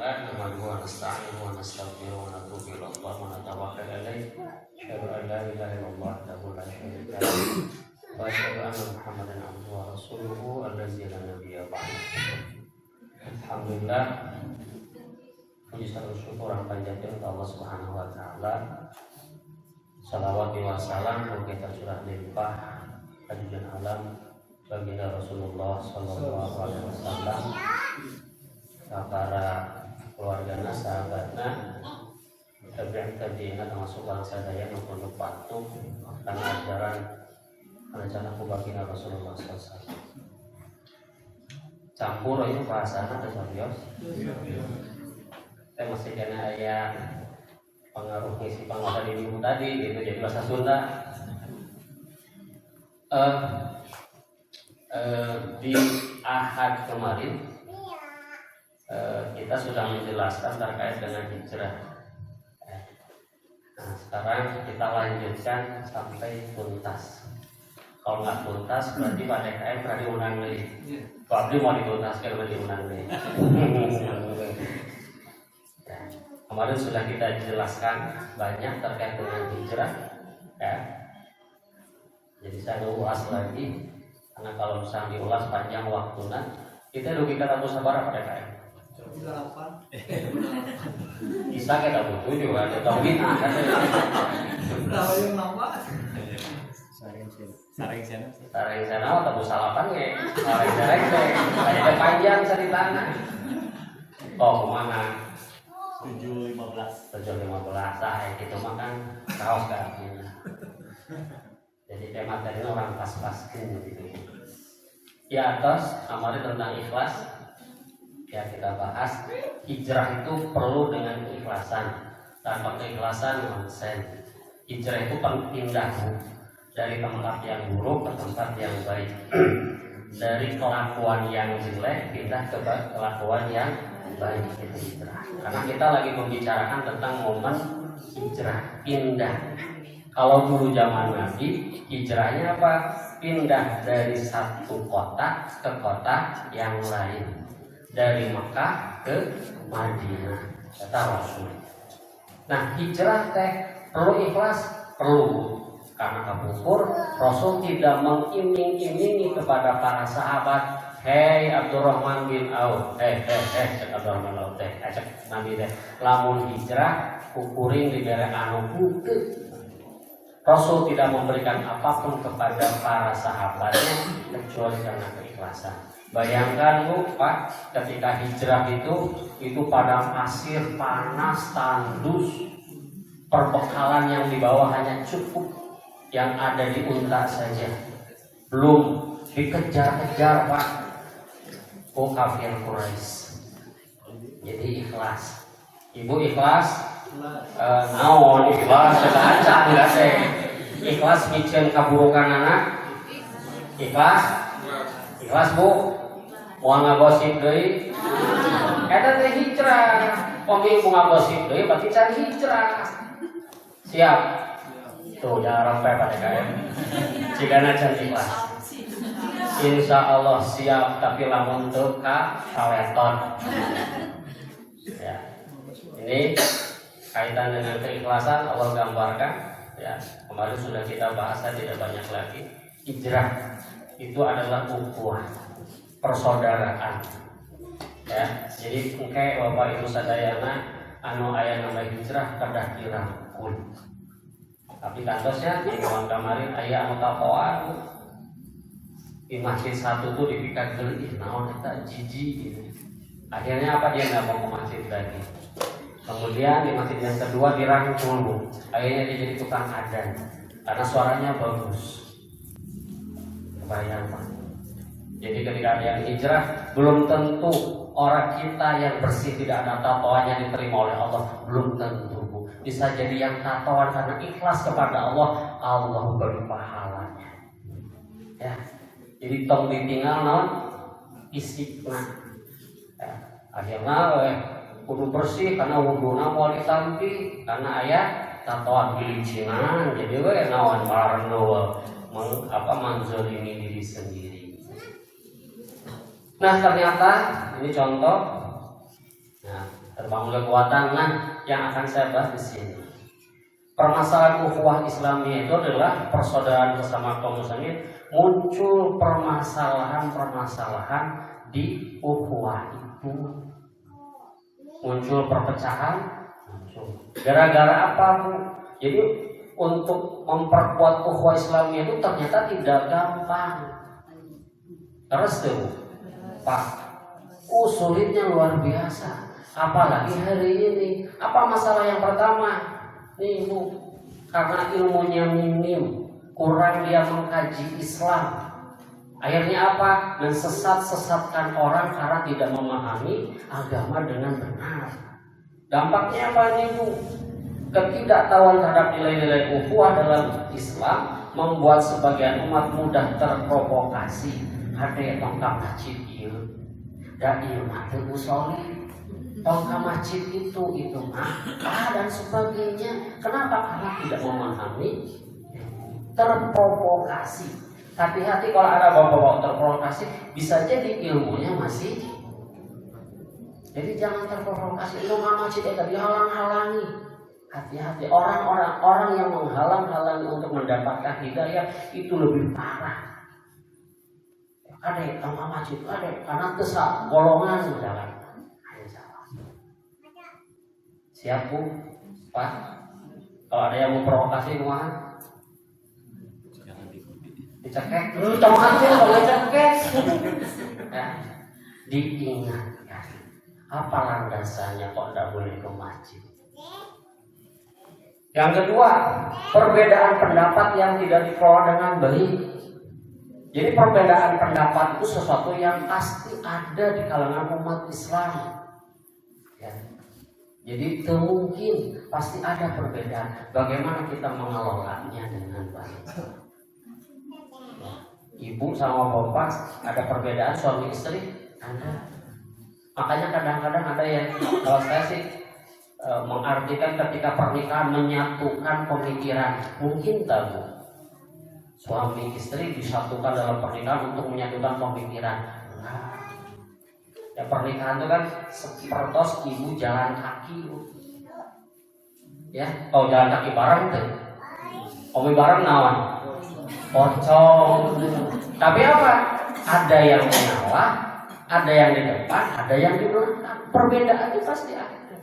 نحمده ونستعينه ونستغفره ونتوب إلى الله ونتوكل عليه أشهد أن لا إله إلا الله وحده لا شريك له وأشهد أن محمدا عبده ورسوله الذي لا نبي بعده. Alhamdulillah, puji serta syukur panjatkan kepada Allah Subhanahu wa taala. Salawat wa salam mugi tercurah limpah kajian alam baginda Rasulullah sallallahu alaihi wasallam, para keluarganya, sahabatnya, tabi'in termasuk bangsa Dayak maupun patuh karena ajaran aku baginda Rasulullah sallallahu alaihi wasallam. Campur itu bahasanya atau serius? Saya masih kena ayat pengaruh ngisi pengawasan ibu tadi gitu, jadi bahasa Sunda. Di Ahad kemarin kita sudah menjelaskan terkait dengan hijrah. Nah, sekarang kita lanjutkan sampai tuntas. Kalau nggak tuntas berarti pada KM pernah diundang lagi. Kalau mau dituntaskan berarti diundang lagi. Kemarin sudah kita jelaskan banyak terkait dengan hijrah, ya. Jadi saya mau ulas lagi, karena kalau misalnya diulas panjang waktunya, kita rugikan atau sabar pada KM. Bisa kita butuh juga ada tauhid. Sareng sana atau busalapan ya. Sareng ada panjang ceritanya. Oh kemana? 7.15 saya gitu makan kaos kakinya. Jadi tema tadi orang pas-paskin gitu. Di atas kemarin tentang ikhlas ya kita bahas hijrah itu perlu dengan keikhlasan. Tanpa keikhlasan nonsen. Hijrah itu pindah dari tempat yang buruk ke tempat yang baik. Dari kelakuan yang jelek pindah ke kelakuan yang baik, itu hijrah. Karena kita lagi membicarakan tentang momen hijrah, pindah. Kalau dulu zaman Nabi, hijrahnya apa? Pindah dari satu kota ke kota yang lain. Dari Mekah ke Madinah, kata Rasul. Nah, hijrah teh perlu ikhlas, perlu. Karena kabur, Rasul tidak mengiming-imingi kepada para sahabat, hei Abdurrahman bin Auf, Abdurrahman Auf ajak Nabi teh, lamun hijrah, kukuring di daerah anu henteu. Rasul tidak memberikan apapun kepada para sahabatnya kecuali karena keikhlasan. Bayangkan bu, Pak, ketika hijrah itu padang pasir panas, tandus, perbekalan yang dibawa hanya cukup yang ada di unta saja, belum dikejar-kejar Pak. Oh kafir Quraisy. Jadi ikhlas. Ibu ikhlas? Naon ikhlas? Baca tidak teh. Ikhlas micen kaburukan anak. Ikhlas? Ikhlas bu. Mau ngagosip deui. Eta teh hijrah. Pami mau ngagosip deui berarti can hijrah. Siap. Tuh jangan sampai pada KM. Jika najan ikhlas. Insya Allah siap, tapi lamun teu ka saweton. Ya. Ini kaitan dengan keikhlasan Allah gambarkan. Ya, kemarin sudah kita bahas, saya tidak banyak lagi. Hijrah itu adalah ukhuwah, persaudaraan. Ya, jadi engke Bapak Ibu sadayana anu aya nama hijrah kedah dirangkul. Tapi kantosnya di kawan kemarin aya anu tapoan. Di masjid satu tuh dipikir geli, naon eta jijik gitu. Akhirnya apa, dia nggak mau ke masjid lagi. Kemudian di masjid yang kedua dirangkul, akhirnya dia jadi tukang adzan karena suaranya bagus. Kebayang Pak. Jadi ketika ada yang hijrah, belum tentu orang kita yang bersih tidak ada tatoannya diterima oleh Allah, belum tentu. Bisa jadi yang tatoan karena ikhlas kepada Allah, Allah beri pahalanya. Ya. Jadi tong ditinggal naon istiqna. Ya. Akhirnya kudu bersih karena wuduna moal ditampi karena aya tatoan gilincinan. Jadi naon marno manzolimi diri sendiri. Nah ternyata ini contoh. Nah terbangun kekuatan. Nah, yang akan saya bahas di sini, permasalahan ukhuwah Islamiyah itu adalah persaudaraan bersama kaum muslimin. Muncul permasalahan di ukhuwah itu, muncul perpecahan, gara-gara apa, Bu? Jadi untuk memperkuat ukhuwah Islamiyah itu ternyata tidak gampang. Terus tuh, Pak, sulitnya luar biasa. Apalagi hari ini. Apa masalah yang pertama? Nih Bu, karena ilmunya minim, kurang dia mengkaji Islam. Akhirnya apa? Mensesat-sesatkan orang karena tidak memahami agama dengan benar. Dampaknya apa nih Bu? Ketidaktahuan terhadap nilai-nilai ukhuwah dalam Islam membuat sebagian umat mudah terprovokasi. Ada yang tongkang masjid dan ilmu musolih, tongkang masjid itu mah dan sebagainya. Kenapa? Karena tidak memahami, terprovokasi. Hati-hati kalau ada bawa-bawa terprovokasi, bisa jadi ilmunya masih. Jadi jangan terprovokasi. Ilmu masjid itu dihalang-halangi. Hati-hati, orang yang menghalang-halangi untuk mendapatkan hidayah itu lebih parah. Ada yang masjid, ada karena kesak golongan jalan. Siap Bu, Pak. Kalau ada yang mau provokasi kemana? Dicekek, teman tuh kalau dicekek. Ya, diingatkan. Apa landasannya kok tidak boleh ke masjid? Yang kedua, perbedaan pendapat yang tidak dikelola dengan baik. Jadi perbedaan pendapat itu sesuatu yang pasti ada di kalangan umat Islam. Ya. Jadi mungkin pasti ada perbedaan. Bagaimana kita mengelolanya dengan baik? Ya. Ibu sama bapak ada perbedaan suami istri? Ada. Makanya kadang-kadang ada yang, kalau saya sih mengartikan ketika pernikahan menyatukan pemikiran. Mungkin tak Bu? Suami istri disatukan dalam pernikahan untuk menyatukan pemikiran. Nah, ya pernikahan itu kan sepertos ibu jalan kaki. Ya, kalau jalan kaki bareng tuh, omi bareng nawan, pocong. Tapi apa? Ada yang mengalah, ada yang di depan, ada yang di belakang. Perbedaan itu pasti ada.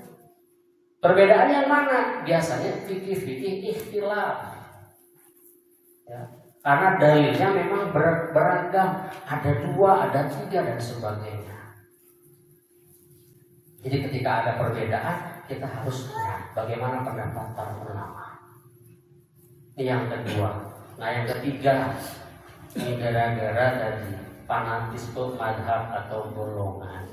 Perbedaan yang mana? Biasanya fikih ikhtilaf. Ya. Karena dalilnya memang beragam, ada 2, ada 3 dan sebagainya. Jadi ketika ada perbedaan, kita harus lihat bagaimana pendapat para ulama. Ini yang kedua. Nah yang ketiga, ini gara-gara tadi fanatisme madhab atau golongan.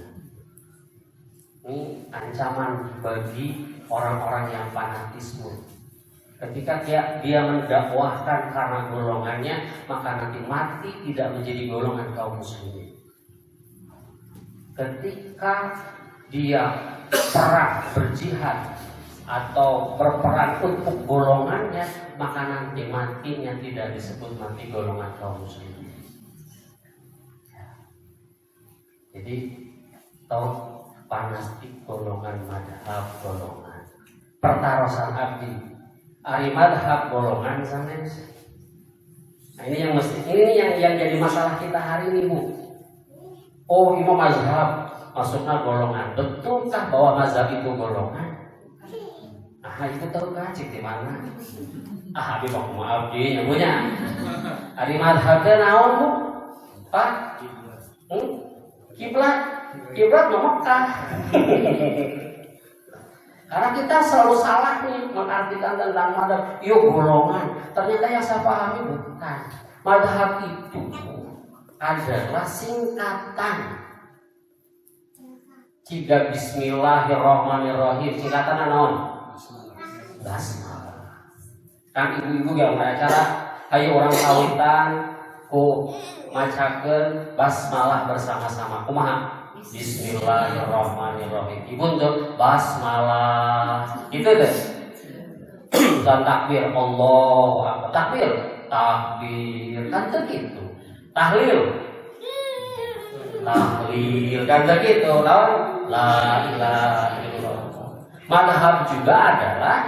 Ini ancaman bagi orang-orang yang fanatisme. Ketika dia mendakwahkan karena golongannya, maka nanti mati tidak menjadi golongan kaum muslimin. Ketika dia perang berjihad atau berperan untuk golongannya, maka nanti matinya tidak disebut mati golongan kaum muslimin. Jadi tahu panastik golongan madhab golongan pertarosan abdi. Ari madhab golongan sana. Nah ini yang jadi masalah kita hari ini Bu. Oh imam mazhab maksudnya golongan. Betulkah bahwa mazhab itu golongan? Nah itu tahu kacik di mana? Abi mau abdi nyamunya. Ari madhabnya naon Bu? Pak? Kiblat mau Mekah. Karena kita selalu salah nih mengartikan tentang madhab. Yuk golongan. Ternyata yang saya pahami bukan. Madhab itu adalah singkatan. Jika Bismillahirrahmanirrahim. Singkatan naon? Basmalah. Kan ibu-ibu yang acara ayo orang kawitan ku macakeun basmalah bersama-sama. Kumaha? Bismillahirrahmanirrahim. Ibu tuh basmalah. Itu deh. Dan takbir Allahu Akbar. Takbir kan begitu. Tahlil kan begitu. Lawan la ilaha illallah. Madhab juga adalah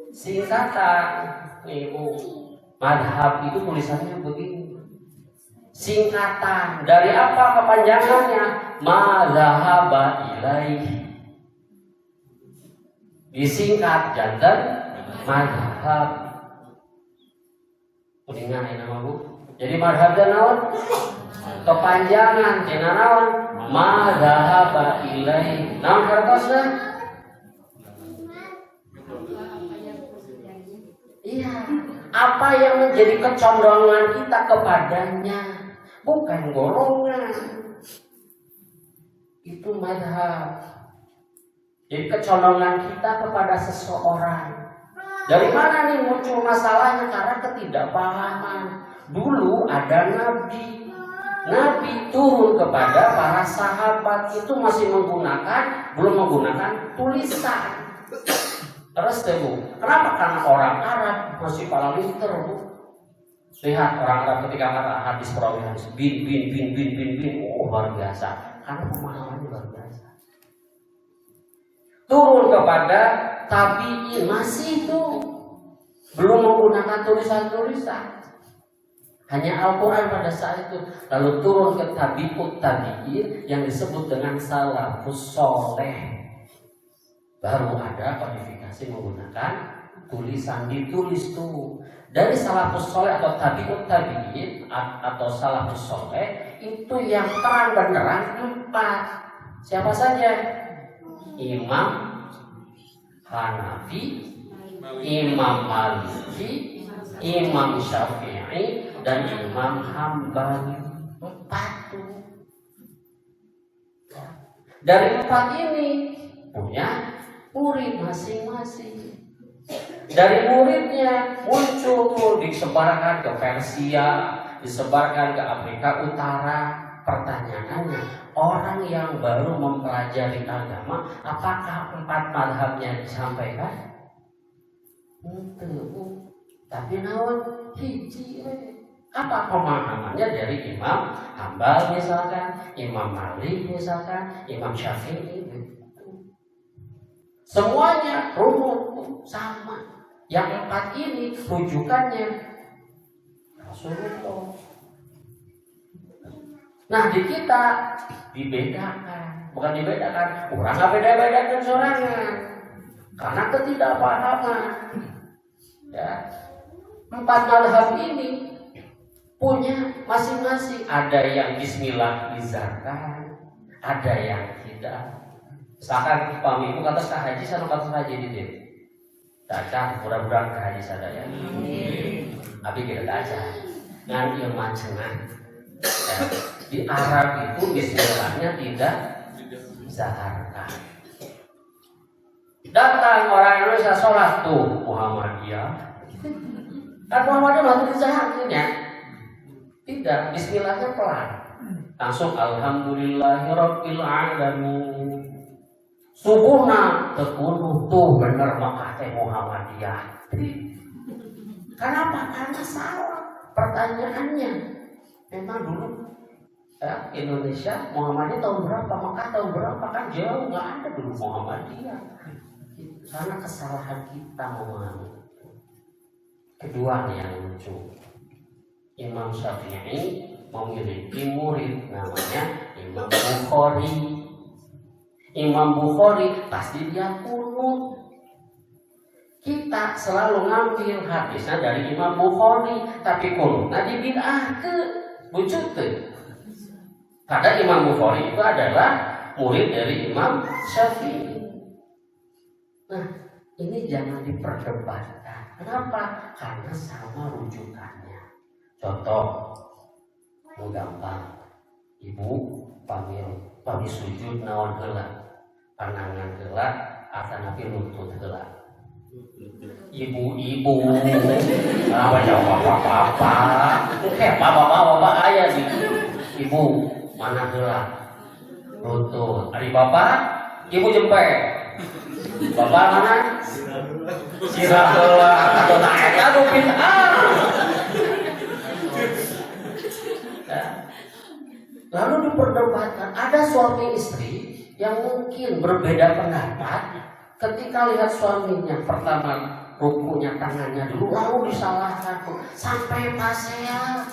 singkatan. Ibu, madhab itu tulisannya begini. Singkatan dari apa kepanjangannya? Madhaba ilaihi. Disingkat jantan madhab. Udah nama Bu. Jadi madhab dan naon? Kepanjangan tina naon? Madhaba ilaihi. Naon hartosna? Iya, apa yang menjadi kecondongan kita kepadanya, bukan golongan. Itu madhab. Jadi kecondongan kita kepada seseorang. Dari mana nih muncul masalahnya? Karena ketidakpahaman. Dulu ada nabi. Nabi turun kepada para sahabat itu masih belum menggunakan tulisan. Terus Bu, kenapa? Karena orang Arab masih paling pinter Bu. Lihat orang Arab ketika kata hadis perawi hadis bin, oh luar biasa. Karena pemahamannya luar biasa. Turun kepada tabi'in masih itu belum menggunakan tulisan-tulisan. Hanya Al-Quran pada saat itu. Lalu turun ke tabi'in yang disebut dengan salafus soleh. Baru ada kodifikasi menggunakan tulisan, ditulis tuh. Dari salafus soleh atau tabi'in atau salafus soleh itu yang terang benderang 4. Siapa saja? Imam Hanafi, Imam Maliki, Imam Syafi'i, dan Imam Hambali. 4 tuh. Dari 4 ini punya murid masing-masing. Dari muridnya muncul tuh disebarkan ke Persia, disebarkan ke Afrika Utara. Pertanyaannya, orang yang baru mempelajari agama, apakah 4 madhabnya disampaikan? Tapi naon hiji. Apa pemahamannya dari Imam Hambal misalkan, Imam Malik misalkan, Imam Syafi'i. Semuanya rumit sama. Yang 4 ini rujukannya Rasulullah. Nah di kita dibedakan, bukan dibedakan, orang nggak beda-bedakan sorangan, karena ketidakpahaman. Ya, 4 madhab ini punya masing-masing. Ada yang Bismillah izarkan, ada yang tidak. Misalkan pamiku kata ke haji, sana kata haji di sini. Caca, mudah-mudahan ke haji sadaya. Tapi kita aja, ngan ilmu cenah. Di Arab itu Bismillahnya tidak dizaharkan. Datang orang Indonesia sholat tuh Muhammadiyah. Kan Muhammadiyah waktu dizaharkan ya? Tidak, Bismillahnya pelan. Langsung Alhamdulillahirabbil alamin. Subuhna tekunuh tuh bener maka teh Muhammadiyah. Kenapa? Karena salah pertanyaannya. Memang dulu ya, Indonesia Muhammadiyah tahun berapa, Mekah tahun berapa, kan jauh, nggak ada dulu Muhammadiyah. Karena kesalahan kita memahami. Kedua yang lucu, Imam Syafi'i memiliki murid namanya Imam Bukhari. Imam Bukhari pasti dia kunut. Kita selalu ngambil hadisnya dari Imam Bukhari, tapi kunutnya dibid'ahkeun. Wujud tuh. Karena Imam Bukhari itu adalah murid dari Imam Syafi'i. Nah, ini jangan diperdebatkan. Kenapa? Karena sama rujukannya. Contoh, yang gampang. Ibu pami sujud naon heula. Panangan heula, asanapi lutut heula. Ibu-ibu apa jawab apa-apa bapak ayah di ibu mana heula lutut ari bapak ibu jempek bapak mana sirah heula atau tak eta nu bid'ah. Lalu diperdebatkan ada suami istri yang mungkin berbeda pendapat ketika lihat suaminya pertama rukunya tangannya dulu lalu disalahkan sampai pasea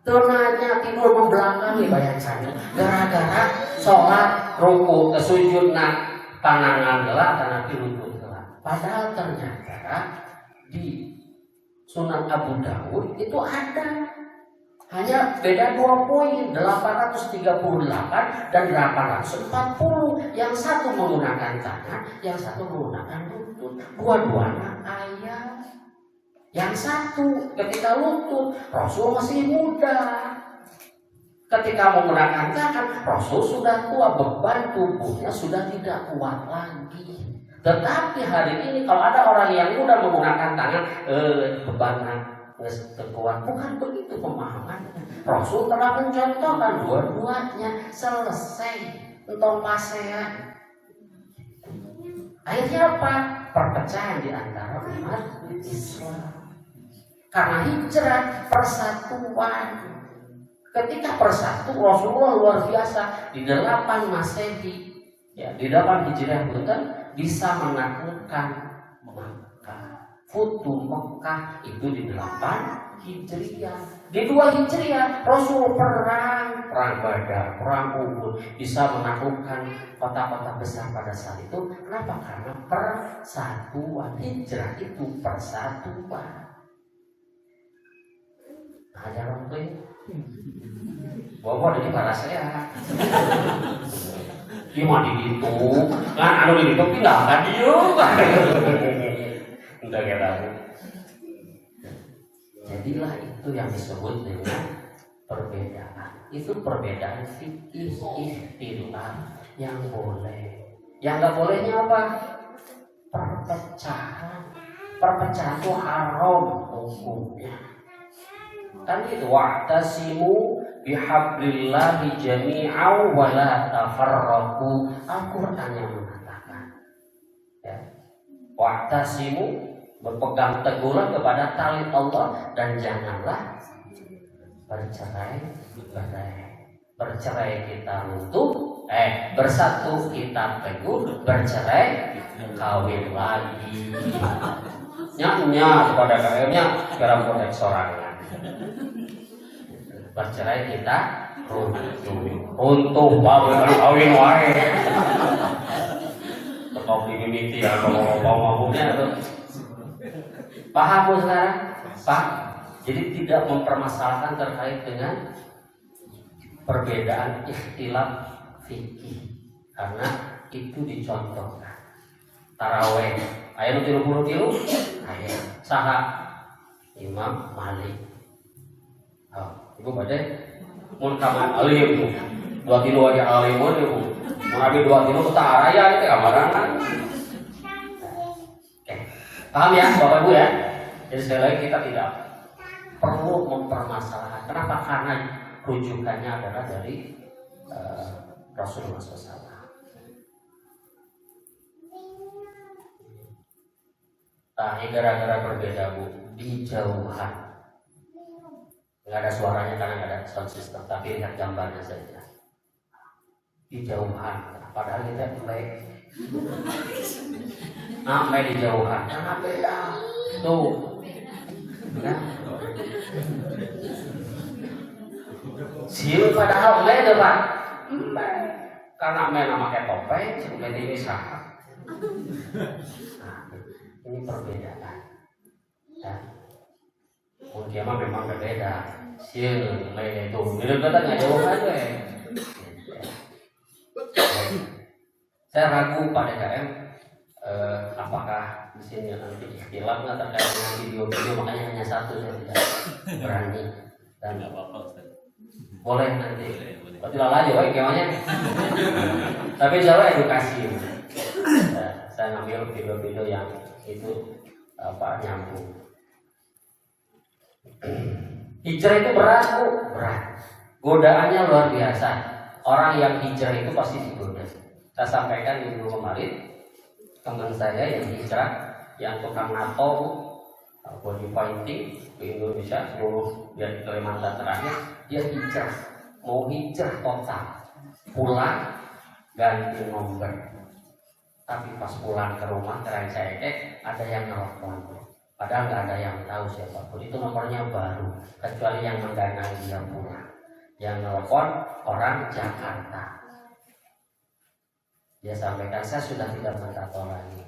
tenanya tidur membelakangi bayangkan gara-gara sholat ruku sujud panangan gelap karena dilutut gelap. Padahal ternyata di Sunan Abu Dawud itu ada hanya beda 2 poin 838 dan 840. Yang satu menggunakan tangan, yang satu menggunakan lutut. Dua-duanya ayat. Yang satu ketika lutut Rasul masih muda. Ketika menggunakan tangan Rasul sudah tua, beban tubuhnya sudah tidak kuat lagi. Tetapi hari ini kalau ada orang yang muda menggunakan tangan bebannya kuat, bukan begitu pemahamannya. Rasul telah mencontohkan dua-duanya selesai entong pasea. Akhirnya apa? Perpecahan di antara umat Islam. Karena hijrah persatuan. Ketika persatu Rasulullah luar biasa di 8 Masehi, ya, di 8 Hijriah betul bisa menaklukkan Mekah. Futuh Mekah itu di 8 Hijriah. Di 2 Hijriah Rasul perang Badar, perang Uhud, bisa menaklukkan kota-kota besar pada saat itu. Kenapa? Karena persatuan. Hijrah itu persatuan. Ada orang tuh bawa dari para saya gimana gitu kan anu di itu pindah kan dia udah kita tahu. Jadilah itu yang disebut dengan perbedaan. Itu perbedaan fikih ikhtilaf yang boleh. Yang nggak bolehnya apa? Perpecahan. Perpecahan itu haram hukumnya. Kan itu wa'tasimu bihablillahi jami'an wa la tafarraqu. Al-Qur'an yang mengatakan, ya, wa'tasimu, berpegang teguhlah kepada tali Allah dan janganlah bercerai-berai. Bercerai kita runtuh, bersatu kita teguh, bercerai kawin lagi. Nya kepada KM-nya sekarang konteks orangnya. Bercerai kita runtuh kawin wae. Tetap diminti ya kalau mau-maunya tuh. Paham Bu sekarang? Pak. Jadi tidak mempermasalahkan terkait dengan perbedaan ikhtilaf fikih karena itu dicontohkan. Taraweh ayat 30 kilo ayat saha Imam Malik. Ibu badai mun kaman alim tuh 2 kilo aja alimun ibu mun abi 2 kilo kita araya itu kamaran kan. Oke. Paham ya Bapak Ibu ya? Jadi sekali lagi kita tidak perlu mempermasalahkan. Kenapa? Karena rujukannya adalah dari Rasulullah SAW. Nah, ini gara-gara berbeda Bu di jauhan. Nggak ada suaranya karena nggak ada sound system, tapi lihat gambarnya saja. Di jauhan, padahal kita mulai di jauhan, karena beda. Tuh, kan? Siu padahal mulai itu Pak. Karena main pakai topeng, seperti ini sah. Nah, ini perbedaan. Dan mungkin memang berbeda. Siil, itu, ini kata nggak jauh aja. Saya ragu pada KM, apakah di sini nanti ikhtilaf nggak terkait dengan video-video, makanya hanya satu saya tidak berani. Dan boleh nanti, tidak aja, baik gimana? Tapi insya edukasi. Saya ngambil video-video yang itu nyambung. Hijrah itu berat Bu, berat. Godaannya luar biasa. Orang yang hijrah itu pasti digoda. Saya sampaikan minggu kemarin, teman saya yang hijrah, yang tukang NATO, body painting ke Indonesia, seluruh dia di Kalimantan terakhir, dia hijrah, mau hijrah total, pulang ganti nomor. Tapi pas pulang ke rumah terakhir saya ada yang nelfon. Padahal nggak ada yang tahu siapapun. Itu nomornya baru, kecuali yang mendanai dia pulang. Yang nelfon orang Jakarta. Dia sampaikan, saya sudah tidak bertato lagi.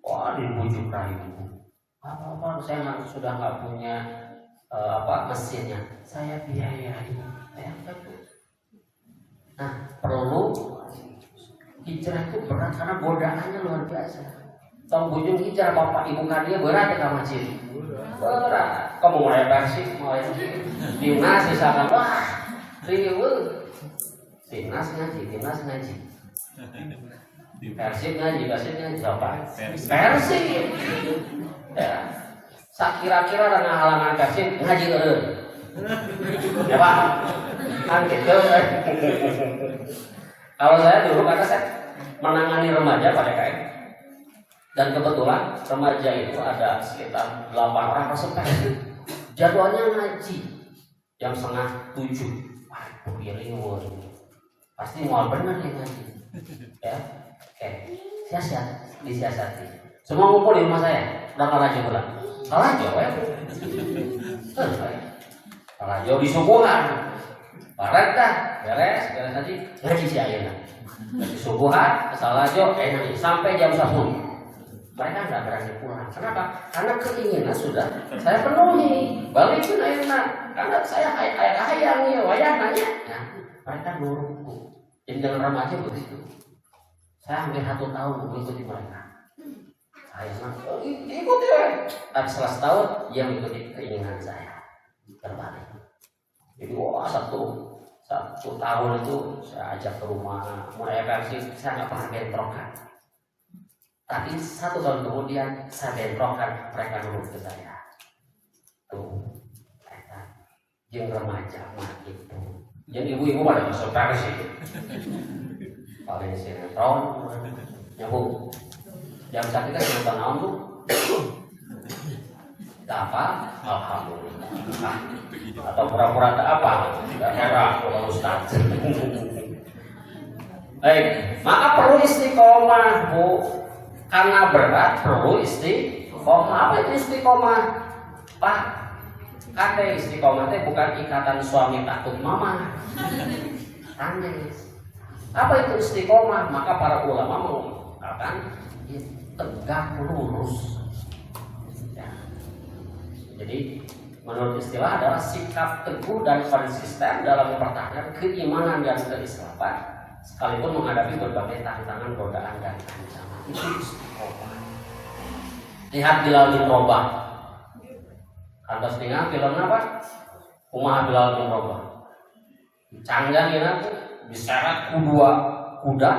Wah, dibujuk rayu. Apa saya sudah nggak punya mesinnya. Saya biayai. Nah, perlu hijrah itu berat karena godaannya luar biasa. Tong bujung hijrah bapak ibu kalian berat ya kamu masjid. Berat. Kamu mulai bersih, mulai timnas misalkan, wah, riuh. Timnas ngaji. Persib ngaji, coba. Persib. Ya. Sak kira-kira dengan halangan Persib ngaji eureun. Ya Pak. Kan gitu. Kalau saya dulu karena saya menangani remaja pada KM. Dan kebetulan remaja itu ada sekitar 8 orang masuk Persib. Jadwalnya ngaji jam 6:30. Waduh, iring pasti mau benar nih ngaji. Ya. Oke. Disiasati. Semua ngumpul di rumah saya. Udah kalah aja pulang. Kalah aja ya. Kalah jauh di subuhan. Barat dah, beres tadi ngaji si ayeuna. Di subuhan, salah aja sampai jam 10. Mereka nggak berani pulang. Kenapa? Karena keinginan sudah saya penuhi. Balikin ayeuna. Karena saya hayang ya, wayah nanya. Nah, mereka nurut. Jadi dengan remaja begitu. Saya hampir 1 tahun mengikuti mereka. Saya ikuti ya. Tapi setelah setahun dia mengikuti keinginan saya. Terbalik. Jadi satu tahun itu saya ajak ke rumah. Mulai versi saya nggak pernah bentrokan. Tapi 1 tahun kemudian saya bentrokan, mereka nurut ke saya. Tuh, mereka jeung remaja mah itu. Jadi ibu-ibu pada masuk versi. Paling sinetron, nyambung. Jam 1 kita nonton naon tuh. Apa? Alhamdulillah. Atau pura-pura tak apa? Tidak merah kalau Ustaz. Baik, maka perlu istiqomah, Bu. Karena berat perlu istiqomah. Apa itu istiqomah? Pak, kata istiqomah itu bukan ikatan suami takut mama. Aneh. Apa itu istiqomah? Maka para ulama mengatakan tegak lurus. Ya. Jadi menurut istilah adalah sikap teguh dan konsisten dalam mempertahankan keimanan dan keislaman sekalipun menghadapi berbagai tantangan, godaan dan ancaman. Itu istiqomah. Lihat Bilal bin Rabah. Kantos tinggal film apa? Kumaha Bilal bin Rabah. Canggah itu diseret kuda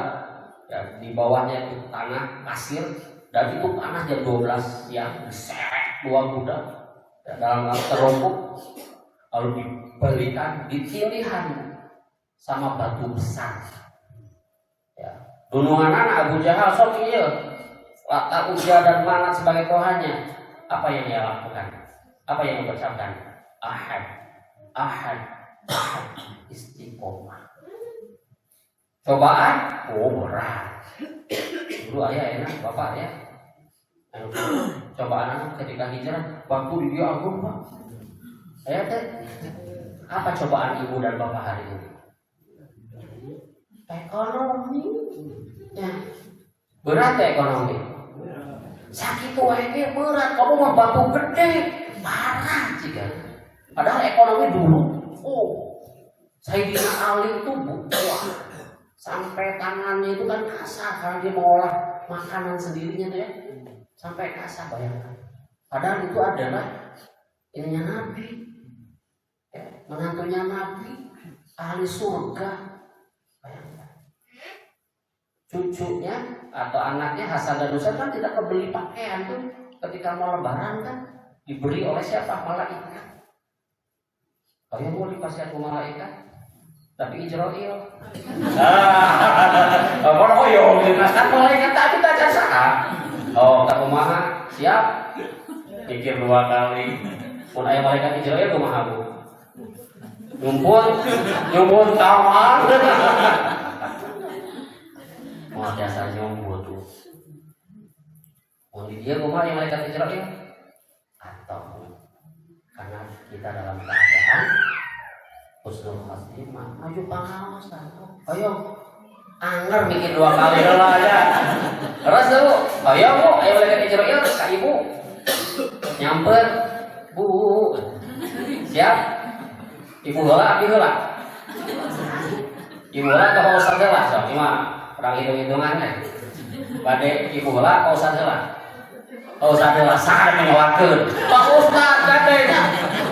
ya, di bawahnya itu tanah pasir dan itu panas jam 12 siang diseret 2 kuda ya, dalam terompuk lalu dibalikan ditindihan sama batu besar ya. Dunungan Abu Jahal sok ieu Lata Uzza dan Manat sebagai Tuhannya. Apa yang dia lakukan? Apa yang dia ucapkan? Ahad istiqomah. Cobaan, berat. Dulu ayah enak, bapak ya. Cobaan anak ketika hijrah, waktu di dia agung pak. Ayah teh, apa cobaan ibu dan bapak hari ini? Ekonomi, ya. Berat ya ekonomi. Sakit wae berat, kamu mau batu gede, parah jika. Padahal ekonomi dulu, Sayyidina Ali itu butuh. Sampai tangannya itu kan kasar karena dia mengolah makanan sendirinya tuh ya. Sampai kasar, bayangkan. Padahal itu adalah ininya Nabi ya, menantunya Nabi, ahli surga. Bayangkan. Cucunya atau anaknya Hasan dan Husain kan tidak kebeli pakaian tuh ketika mau lebaran kan diberi oleh siapa? Malaikat. Kalian mau dikasih aku malaikat? Tapi Israel. Yo, dinaskan malaikat tadi tak jasa. Tak kumaha, siap. Pikir 2 kali. Mun aya malaikat Israel kumaha Bu? Nyumpun kamar. Mama biasa nyombot tuh. Mau dia rumah yang malaikat Israel ya? Atau karena kita dalam keadaan husnul khatimah, ayo pangaosan, ayo anger bikin 2 kali lah aja. Terus tuh, ayo bu, ayo malaikat Israel ke ibu, nyamper, bu, siap, ibu heula, abi heula. Ibu heula ka Ustaz heula, sok mah perang hitung-hitungan teh. Bade ibu heula ka Ustaz heula. Ka Ustaz heula sakar menyawakeun. Pak Ustaz gadenya.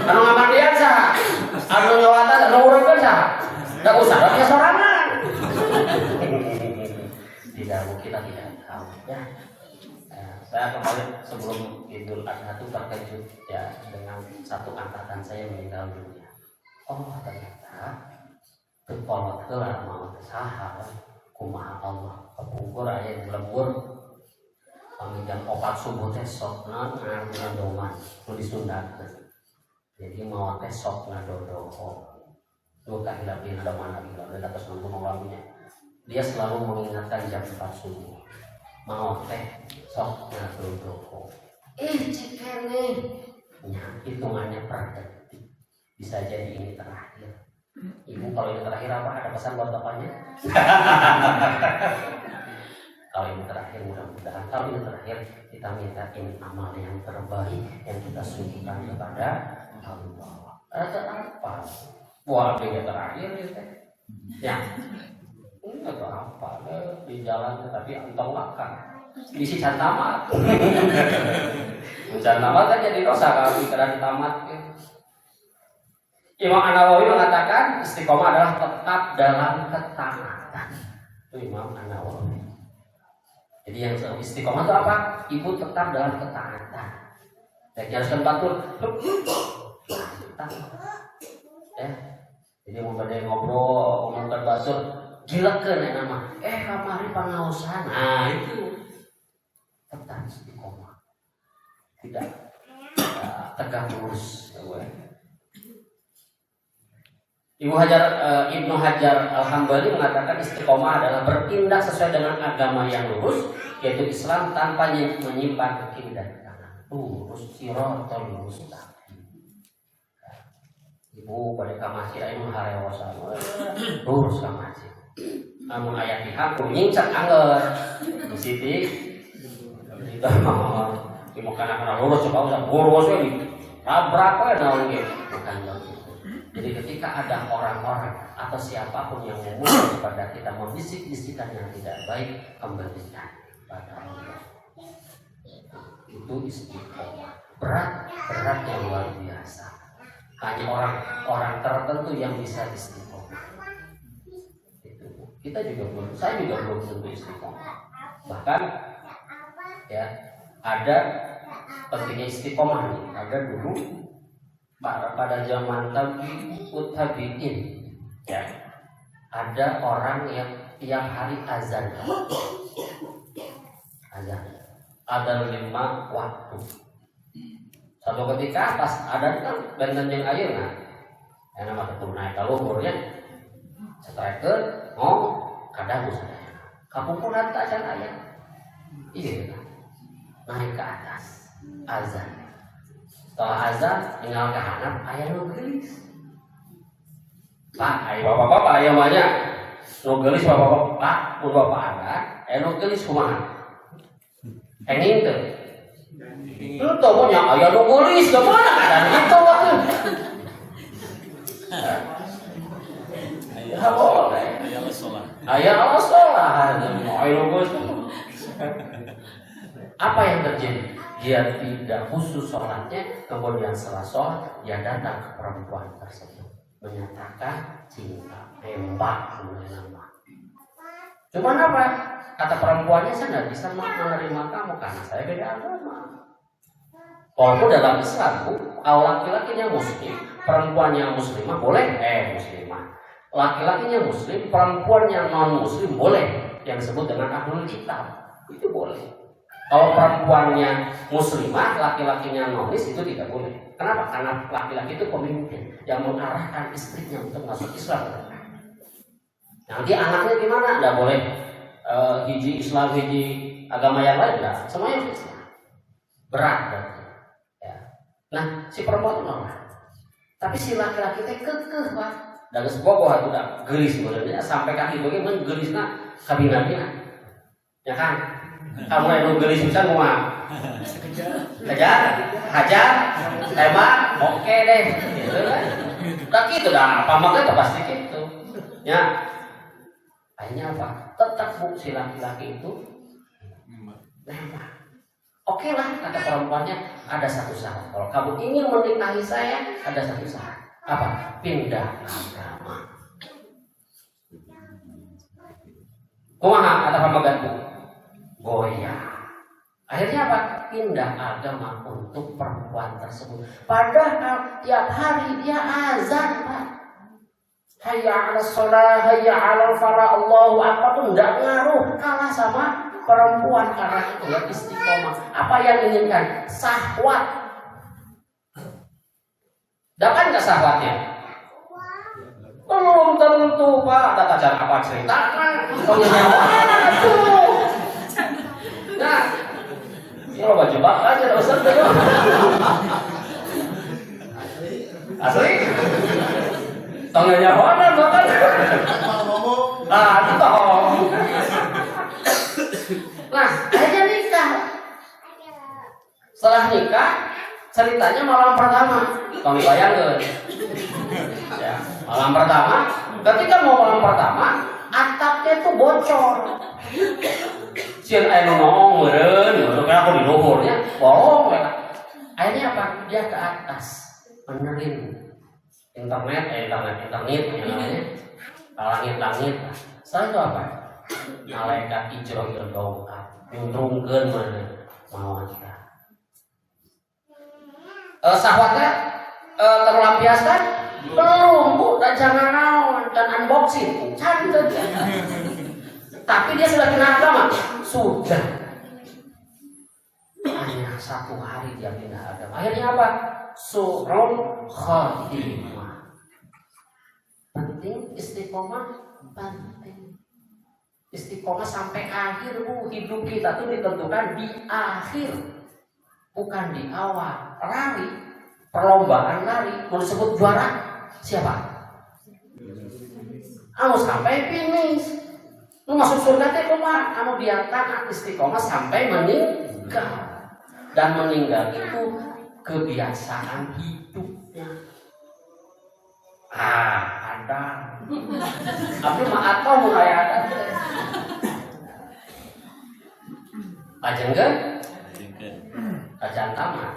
Anu ngamandian saha? Anu nyawatan anu urutkeun saha? Da Ustaz nya sorangan. Tidak, kita tidak tahu ya. Saya kemarin sebelum Idul Adha itu terkejut ya dengan satu angkatan saya meninggal dunia. Oh ternyata berkolot heula mau saha kumaha Allah kepungkur aya di lembur kami jam 4 subuh teh sok ngartina doman nu disundakeun. Jadi mau teh sok ngadodoho. Duh kahilap dina doman lagi lalu atas gunung lalunya. Dia selalu mengingatkan jam 4 subuh. Mau teh sok ngadodoho. Cekene nya hitungannya per detik. Bisa jadi ini terakhir. Ibu kalau ini terakhir apa? Ada pesan buat bapaknya? Kalau ini terakhir mudah-mudahan. Kalau ini terakhir kita minta ini amal yang terbaik yang kita sucikan kepada Allah. Ada apa? Buat yang terakhir gitu. Ya. Ini atau apa? Di jalan tapi entong makan. Di sisa tamat. Hujan tamat kan jadi dosa kalau pikiran tamat. Imam An-Nawawi mengatakan istiqomah adalah tetap dalam ketaatan. Itu Imam An-Nawawi. Jadi yang istiqomah itu apa? Ibu tetap dalam ketaatan. Ya haruskan batur. Ya. Jadi mau pada ngobrol, ngomongkan batur, gilakeun nama. Kamari pangaosan. Nah, itu tetap istiqomah. Tidak tegak lurus. Ibnu Hajar Al-Hambali mengatakan istiqomah adalah bertindak sesuai dengan agama yang lurus, yaitu Islam tanpa menyimpang ke kiri dan kanan. Lurus siratal mustaqim. Ibu pada ka masjid aya harewosan. Lurus ka masjid. Namun ayat pihak kuning cak angger. Di sini kita di makanan lurus coba usah lurus we tabrak we naon ge. Bukan begitu. Jadi ketika ada orang-orang atau siapapun yang memulai kepada kita membisik-bisikan yang tidak baik, kembalikan kepada Allah. Itu istiqomah. Berat yang luar biasa. Hanya orang tertentu yang bisa istiqomah. Itu. Kita juga belum, saya juga belum tentu istiqomah. Bahkan ya ada pentingnya istiqomah nih. Ada dulu pada zaman tabi'in ya ada orang yang tiap hari azan ada 5 waktu. Satu ketika pas ada kan benten jeung ayeuna aya mah teu naik ka luhurnya satrakeun kadang sadaya kapungkuran teh acan aya ieu naik ke atas azan. Setelah azan tinggal ke handap aya nu geulis. Pak, aya bapak-bapak aya banyak. Nu geulis bapak-bapak, Pak, mun bapak ada, aya nu geulis kumaha? Enging teu. Teu teu nya aya nu geulis da mana ada kitu atuh. Aya boleh. Aya sholat. Aya nu geulis. Apa yang terjadi? Dia tidak khusus sholatnya, kemudian setelah sholat dia datang ke perempuan tersebut menyatakan cinta, tembak nama. Cuman apa? Kata perempuannya, saya tidak bisa menerima kamu karena saya beda agama. Walaupun dalam Islam, laki-lakinya muslim, perempuannya muslimah boleh, muslimah. Laki-lakinya muslim, perempuannya non muslim boleh, yang disebut dengan ahlul kitab, itu boleh. Kalau perempuannya muslimah, laki-lakinya nonis itu tidak boleh. Kenapa? Karena laki-laki itu pemimpin yang mengarahkan istrinya untuk masuk Islam. Nanti anaknya gimana? Tidak boleh hiji Islam, hiji agama yang lain, enggak, semuanya Islam. Berat berarti. Ya. Nah, si perempuan itu normal. Tapi si laki-laki teh kekeh, Pak. Dan sebuah itu udah gelis sebenarnya sampai kaki bagaimana gelisna kabinatnya. Ya kan? Kamu yang gelis bisa kumaha? Kejar, hajar, tembak, oke deh. Gitu kan. Udah gitu dah, apa makanya pasti gitu. Ya. Akhirnya apa? Tetap bu si laki-laki itu nembak. Oke lah, kata perempuannya, ada satu syarat. Kalau kamu ingin menikahi saya, ada satu syarat. Apa? Pindah agama. Kumaha kata pamagantu? Goyah. Akhirnya apa? Pindah agama untuk perempuan tersebut. Padahal tiap hari dia azan, Pak. Hayya 'alas shalah, hayya 'alal falah, Allahu akbar pun enggak ngaruh, kalah sama perempuan karena itu ya istiqomah. Apa yang diinginkan? Syahwat. Dapat nggak syahwatnya? Belum tentu, Pak. Ada cara apa ceritakan? Soalnya nyawa tuh. Nah, ini lo baju bakal aja, udah usah dulu. Asli? Soalnya nyawa dan bahkan. Ah, itu toh. Nah, akhirnya nikah. Setelah nikah, ceritanya malam pertama. Kami bayangkan. Ya, malam pertama, ketika mau malam pertama, atapnya itu bocor. Sieun aya nu ngomong meureun, kira aku di luhurnya, bolong ya. Akhirnya apa? Dia ke atas, benerin internet yang namanya, langit-langit. Setelah itu apa? Malaikat hijrah dongkap, nyuntrungkeun mana mau kita. Syahwatnya terlampiaskan? Belum, Bu, dan jangan naon dan unboxing, cari saja. Tapi dia sudah pindah agama? Sudah. Hanya 1 hari dia pindah agama. Akhirnya apa? Su'ul khatimah. Penting istiqomah, penting. Istiqomah sampai akhir, Bu. Hidup kita tuh ditentukan di akhir, bukan di awal. Lari, perlombaan lari, mau disebut juara siapa? Kamu sampai finish. Lu masuk surga teh kumaha? Kamu biarkan istiqomah sampai meninggal. Dan meninggal itu kebiasaan hidupnya. Ada. Tapi maaf kau mulai ada. Ajengkeun? Ajan tamat.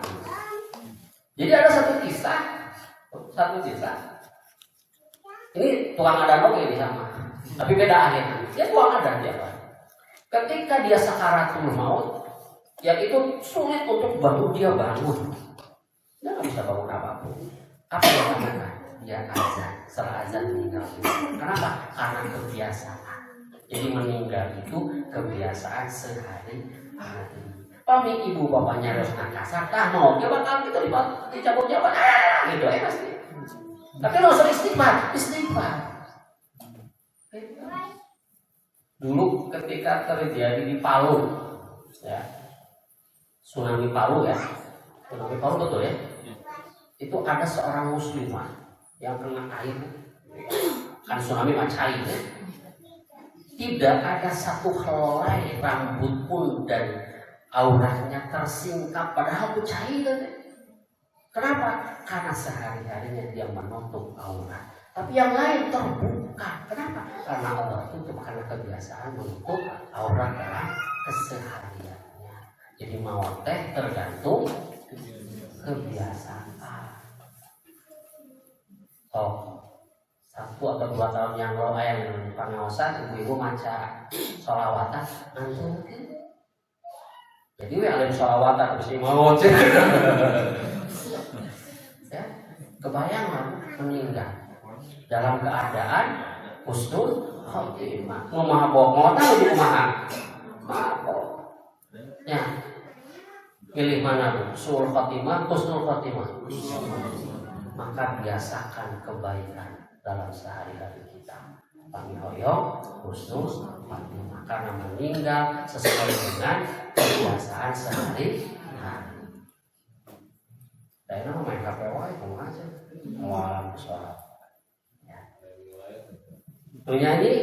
Jadi ada satu kisah. Ini tukang adan oke ini sama. Tapi beda akhirnya. Dia tukang adan dia. Ketika dia sakaratul maut, ya itu sulit untuk bangun dia bangun. Dia nggak bisa bangun apapun. Apa yang lakukan? Dia azan. Setelah azan meninggal. Kenapa? Karena kebiasaan. Jadi meninggal itu kebiasaan sehari-hari. Pami ibu bapaknya harus kasar, tah mau dia bakal gitu dicabut jabat, gitu ya pasti. Tapi lo sering istighfar. Dulu ketika terjadi di Palu, ya, tsunami Palu ya, tsunami Palu betul ya, itu ada seorang muslimah yang kena air, kan tsunami cair ya. Tidak ada satu helai rambut pun dan auranya tersingkap, padahal itu cair. Kenapa? Karena sehari-harinya dia menutup aurat. Tapi yang lain terbuka. Kenapa? Karena Allah itu karena kebiasaan menutup aurat dalam kesehariannya. Jadi mau teh tergantung kebiasaan. Oh, 1 atau 2 tahun yang lalu yang pengawasan ibu-ibu maca sholawatan antum. Jadi alim sholawatan mesti mau cek. Ya, kebayang meninggal dalam keadaan husnul khotimah. Mau mabok, mau tahu di kumaha? Mabok. Ya. Pilih mana, Bu? Suul khotimah, husnul khotimah. Maka biasakan kebaikan dalam sehari-hari kita. Pamihoyo husnul khotimah, karena meninggal sesuai dengan kebiasaan sehari-hari. Dan itu main HP wae kamu aja. Awalan sholat. Nyanyi,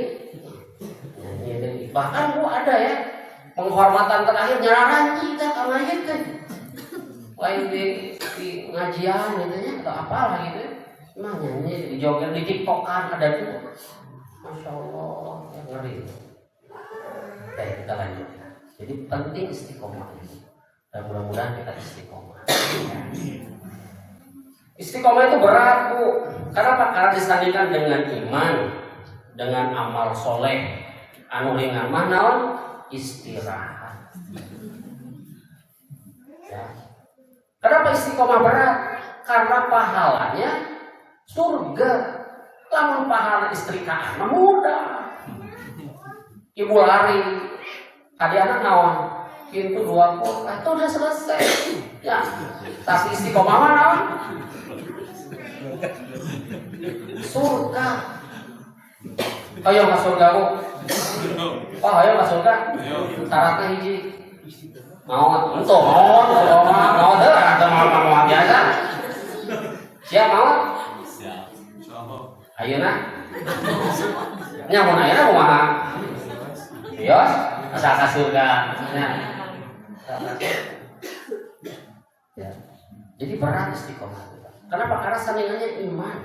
bahkan ada ya penghormatan terakhir nyaranan kita karena itu lain di ngajian gitu ya atau apalah gitu ya. Nah nyanyi di joget di tiktokan ada juga. Masya Allah, ya ngeri. Oke, kita lanjut. Jadi penting istiqomah ini. Dan mudah-mudahan kita istiqomah. Istiqomah itu berat, Bu. Karena disandingkan dengan iman, dengan amal soleh, anu ringan mana istirahat. Ya. Kenapa istiqomah berat? Karena pahalanya surga. Lamun pahala istrikaan mudah. Ibu lari, adik anak nawan, pintu 20, itu udah selesai. Ya, tapi istiqomah mana? Surga. Ayo ke surga, Bu. Oh, ayo ke surga. Syaratnya hiji. Mau untuk mau atau mau biasa. Siap mau? Ayo nah. Nyamun ayo nah kumaha? Yos, asal ke surga. Ya. Jadi berat istiqomah kita. Kenapa? Karena sandingannya iman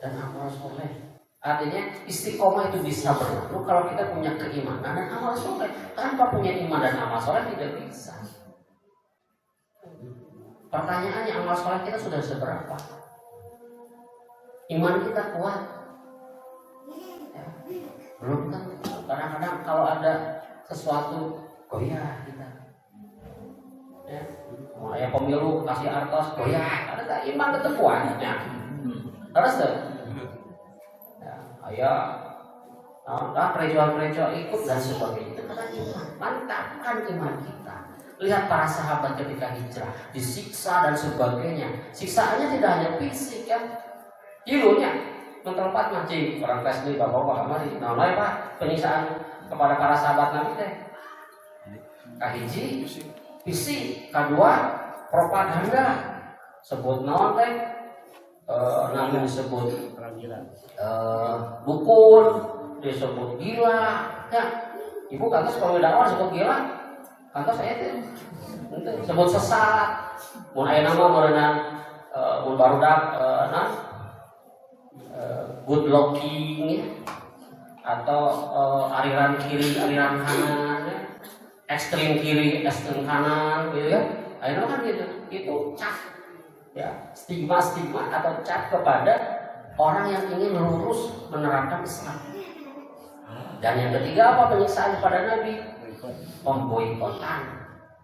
dan amal soleh. Artinya istiqomah itu bisa berlaku kalau kita punya keimanan dan amal soleh. Tanpa punya iman dan amal soleh tidak bisa. Pertanyaannya, amal soleh kita sudah seberapa? Iman kita kuat? Ya, belum tentu. Kadang-kadang kalau ada sesuatu goyah kita. Ya, mau ya pemilu kasih artos goyah, ada tak iman tetap kuat? Ya, terus tuh. Ya, gereja-gereja ikut dan sebagainya. Itu karena iman. Mantapkan iman kita. Lihat para sahabat ketika hijrah, disiksa dan sebagainya. Siksaannya tidak hanya fisik ya, hilunya. Mentempat macam orang Wesley bapak-bapak kamari. Nah, lain Pak, penyiksaan kepada para sahabat Nabi teh. Kahiji fisik, kedua propaganda. Sebut naon teh? Namun disebut dukun, disebut gila. Ya, ibu kantos kalau dakwah disebut gila, kantos saya tuh sebut sesat. Mun aya nama meureunna mun barudak good looking ya. Atau aliran kiri, aliran kanan, ya. Ekstrem kiri, ekstrem kanan, gitu ya. Akhirnya kan gitu, itu cap. Ya, stigma atau cap kepada orang yang ingin lurus menerapkan Islam. Dan yang ketiga apa? Penyiksaan kepada Nabi, pemboikotan.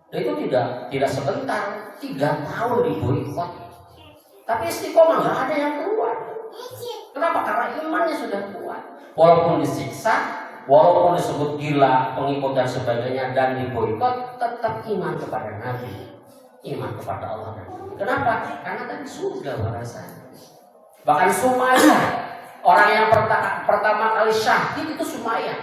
Dan itu tidak sebentar, 3 tahun diboikot. Tapi istiqomah nggak ada yang keluar. Kenapa? Karena imannya sudah kuat. Walaupun disiksa, walaupun disebut gila, pengikut dan sebagainya dan diboikot, tetap iman kepada Nabi, iman kepada Allah dan Nabi. Kenapa? Karena tadi surga balasannya. Bahkan Sumayyah, orang yang pertama kali syahid itu Sumayyah.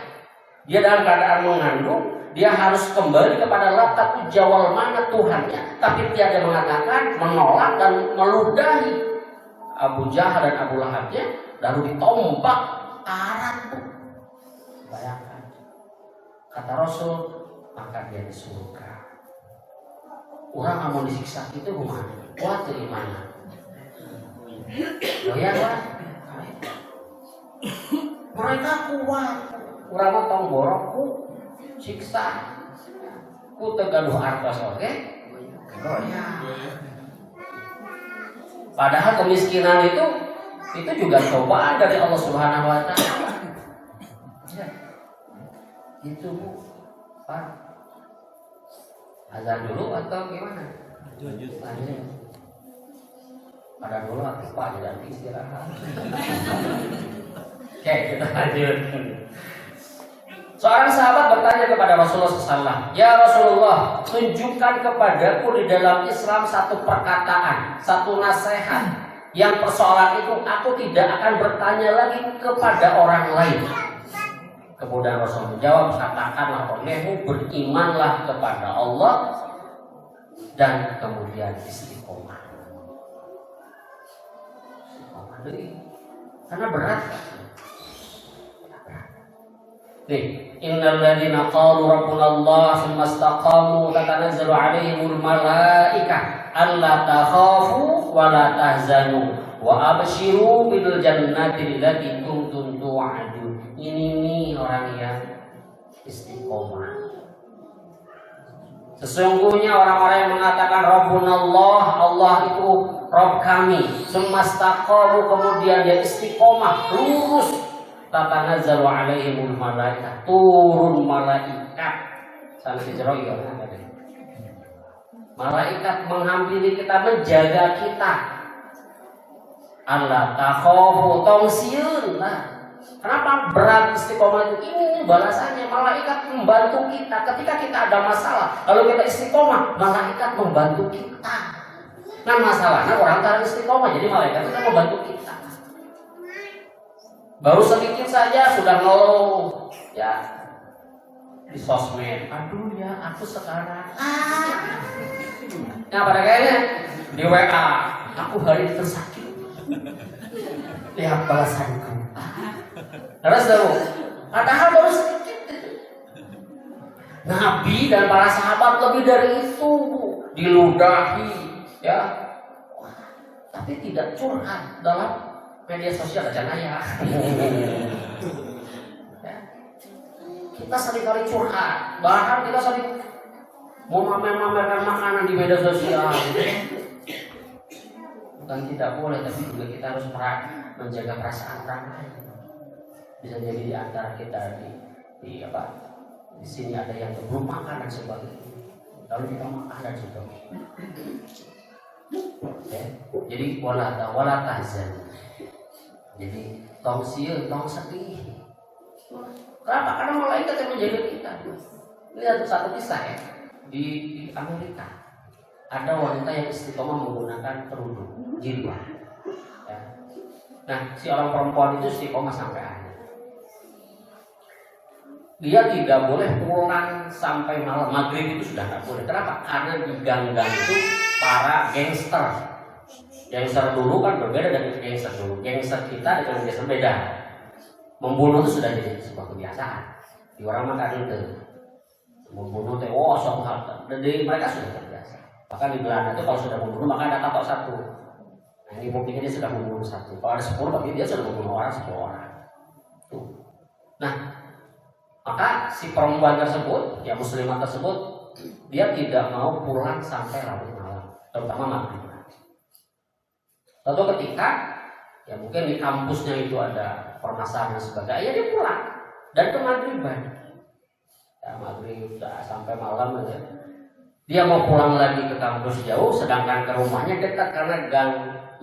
Dia dalam keadaan mengandung, dia harus kembali kepada Lata Ujawal mana Tuhannya, tapi tiada mengatakan, menolak dan meludahi Abu Jahal dan Abu Lahabnya, lalu ditombak karat. Bayangkan, kata Rasul, maka dia di surga. Orang mau disiksa itu rumah, kuat keimanan. Goyahlah, mereka kuat. Orang mau tong borokku, siksa, ku tegaduh artos oke, goyah. Padahal kemiskinan itu juga cobaan dari Allah Subhanahu Wa Taala. Ya, itu Bu, Pak. Azan dulu atau gimana? Lanjut. Pada dulu atau Pak dan istirahat. Oke, kita lanjut. Seorang sahabat bertanya kepada Rasulullah SAW, "Ya Rasulullah, tunjukkan kepadaku di dalam Islam satu perkataan, satu nasihat yang persoalan itu aku tidak akan bertanya lagi kepada orang lain. Kemudian Rasul menjawab, katakanlah olehmu berimanlah kepada Allah dan kemudian istiqomah. Karena berat. Nih, innal ladzina qalu rabbuna Allah tsumma istaqamu tatanazzalu 'alaihimul malaikah alla takhafu wa la tahzanu wa abshiru bil jannati allati kuntum tu'adun. Ini nih orang yang istiqomah. Sesungguhnya orang-orang yang mengatakan Rabbuna Allah, Allah itu Rabb kami, tsumma istaqamu, kemudian dia istiqomah lurus, tatanazzalu 'alaihimul malaikah, turun malaikat. Sampai Israil ya, malaikat menghampiri kita, menjaga kita. Allah takhafu tongsiun lah. Kenapa berat istiqomah itu? Ini balasannya, malaikat membantu kita ketika kita ada masalah. Kalau kita istiqomah, malaikat membantu kita. Nah masalahnya orang tak istiqomah, jadi malaikat itu membantu kita. Baru sedikit saja sudah ngeluh ya di sosmed. Aduh ya, aku sekarang. Nah pada kayaknya di WA, aku hari ini tersakit. Lihat balasanku. Terus dulu, padahal baru sedikit. Nabi dan para sahabat lebih dari itu, diludahi, ya. Tapi tidak curhat dalam media sosial aja ya. Kita seringkali curhat, bahkan kita sering mau mamer-mamerkan makanan di media sosial. Bukan tidak boleh, tapi juga kita harus menjaga perasaan orang lain. Bisa jadi di antara kita di sini ada yang belum makan dan sebagainya, lalu kita makan dan sebagainya. Ya. Jadi wala tahzan. Jadi tong sieu, tong sedih. Kenapa? Karena malaikat yang menjaga kita. Ini ada satu kisah ya di Amerika. Ada wanita yang istiqomah menggunakan kerudung jilbab. Ya. Nah, si orang perempuan itu istiqomah sampai akhir. Dia tidak boleh pulang sampai malam, maghrib itu sudah tidak boleh. Kenapa? Karena di gang-gang itu para gangster. Gangster dulu kan berbeda dengan gangster dulu. Gangster kita dengan gangster beda. Membunuh itu sudah jadi sebuah kebiasaan. Di orang makan itu membunuh teh, sok harta. Dan di mereka sudah terbiasa. Bahkan di Belanda itu kalau sudah membunuh maka ada tato satu. Nah ini buktinya dia sudah membunuh satu. Kalau ada 10 berarti dia sudah membunuh orang 10 orang. Tuh. Nah, maka si perempuan tersebut, ya muslimah tersebut, dia tidak mau pulang sampai larut malam, terutama maghrib. Lalu ketika, ya mungkin di kampusnya itu ada permasalahan dan sebagainya, ya dia pulang dan ke maghriban. Ya maghrib sampai malam aja. Dia mau pulang lagi ke kampus jauh, sedangkan ke rumahnya dekat karena gang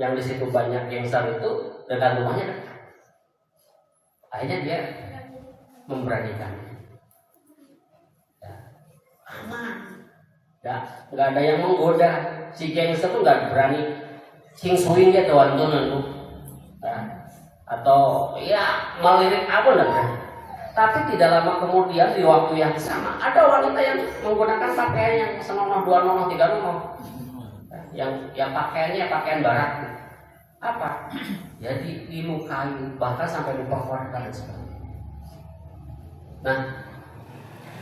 yang di situ banyak gangster itu dekat rumahnya dekat. Akhirnya dia memberanikan, ya, aman, nggak ada yang menggoda. Si gangster tuh nggak berani sing swing ya tuan tuh, ya, atau ya melirik apa lah. Tapi tidak lama kemudian di waktu yang sama ada wanita yang menggunakan pakaian yang senonoh, 2 nonoh, 3 nonoh, yang pakaiannya pakaian barat. Apa? Jadi dilukai, bahkan sampai diperkosa dan sebagainya. Nah,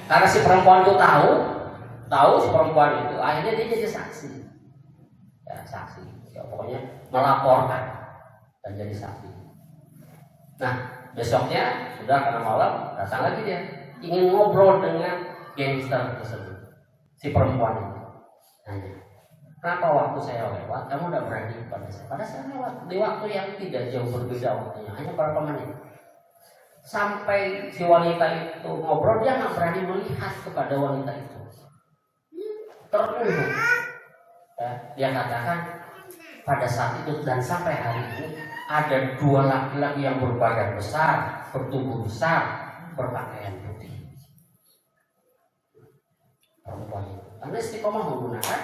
karena si perempuan itu tahu si perempuan itu, akhirnya dia jadi saksi. Ya, saksi. Ya, pokoknya melaporkan dan jadi saksi. Nah, besoknya sudah karena malam datang lagi dia, ingin ngobrol dengan gangster tersebut. Si perempuan itu nanya, kenapa waktu saya lewat kamu tidak berani kepada saya? Padahal saya lewat di waktu yang tidak jauh berbeda waktunya, hanya beberapa menit. Sampai si wanita itu ngobrol, dia nggak berani melihat kepada wanita itu. Tertunduk. Ya, dia katakan pada saat itu dan sampai hari ini ada 2 laki-laki yang berbadan besar, bertubuh besar, berpakaian putih. Perempuan itu. Karena istiqomah menggunakan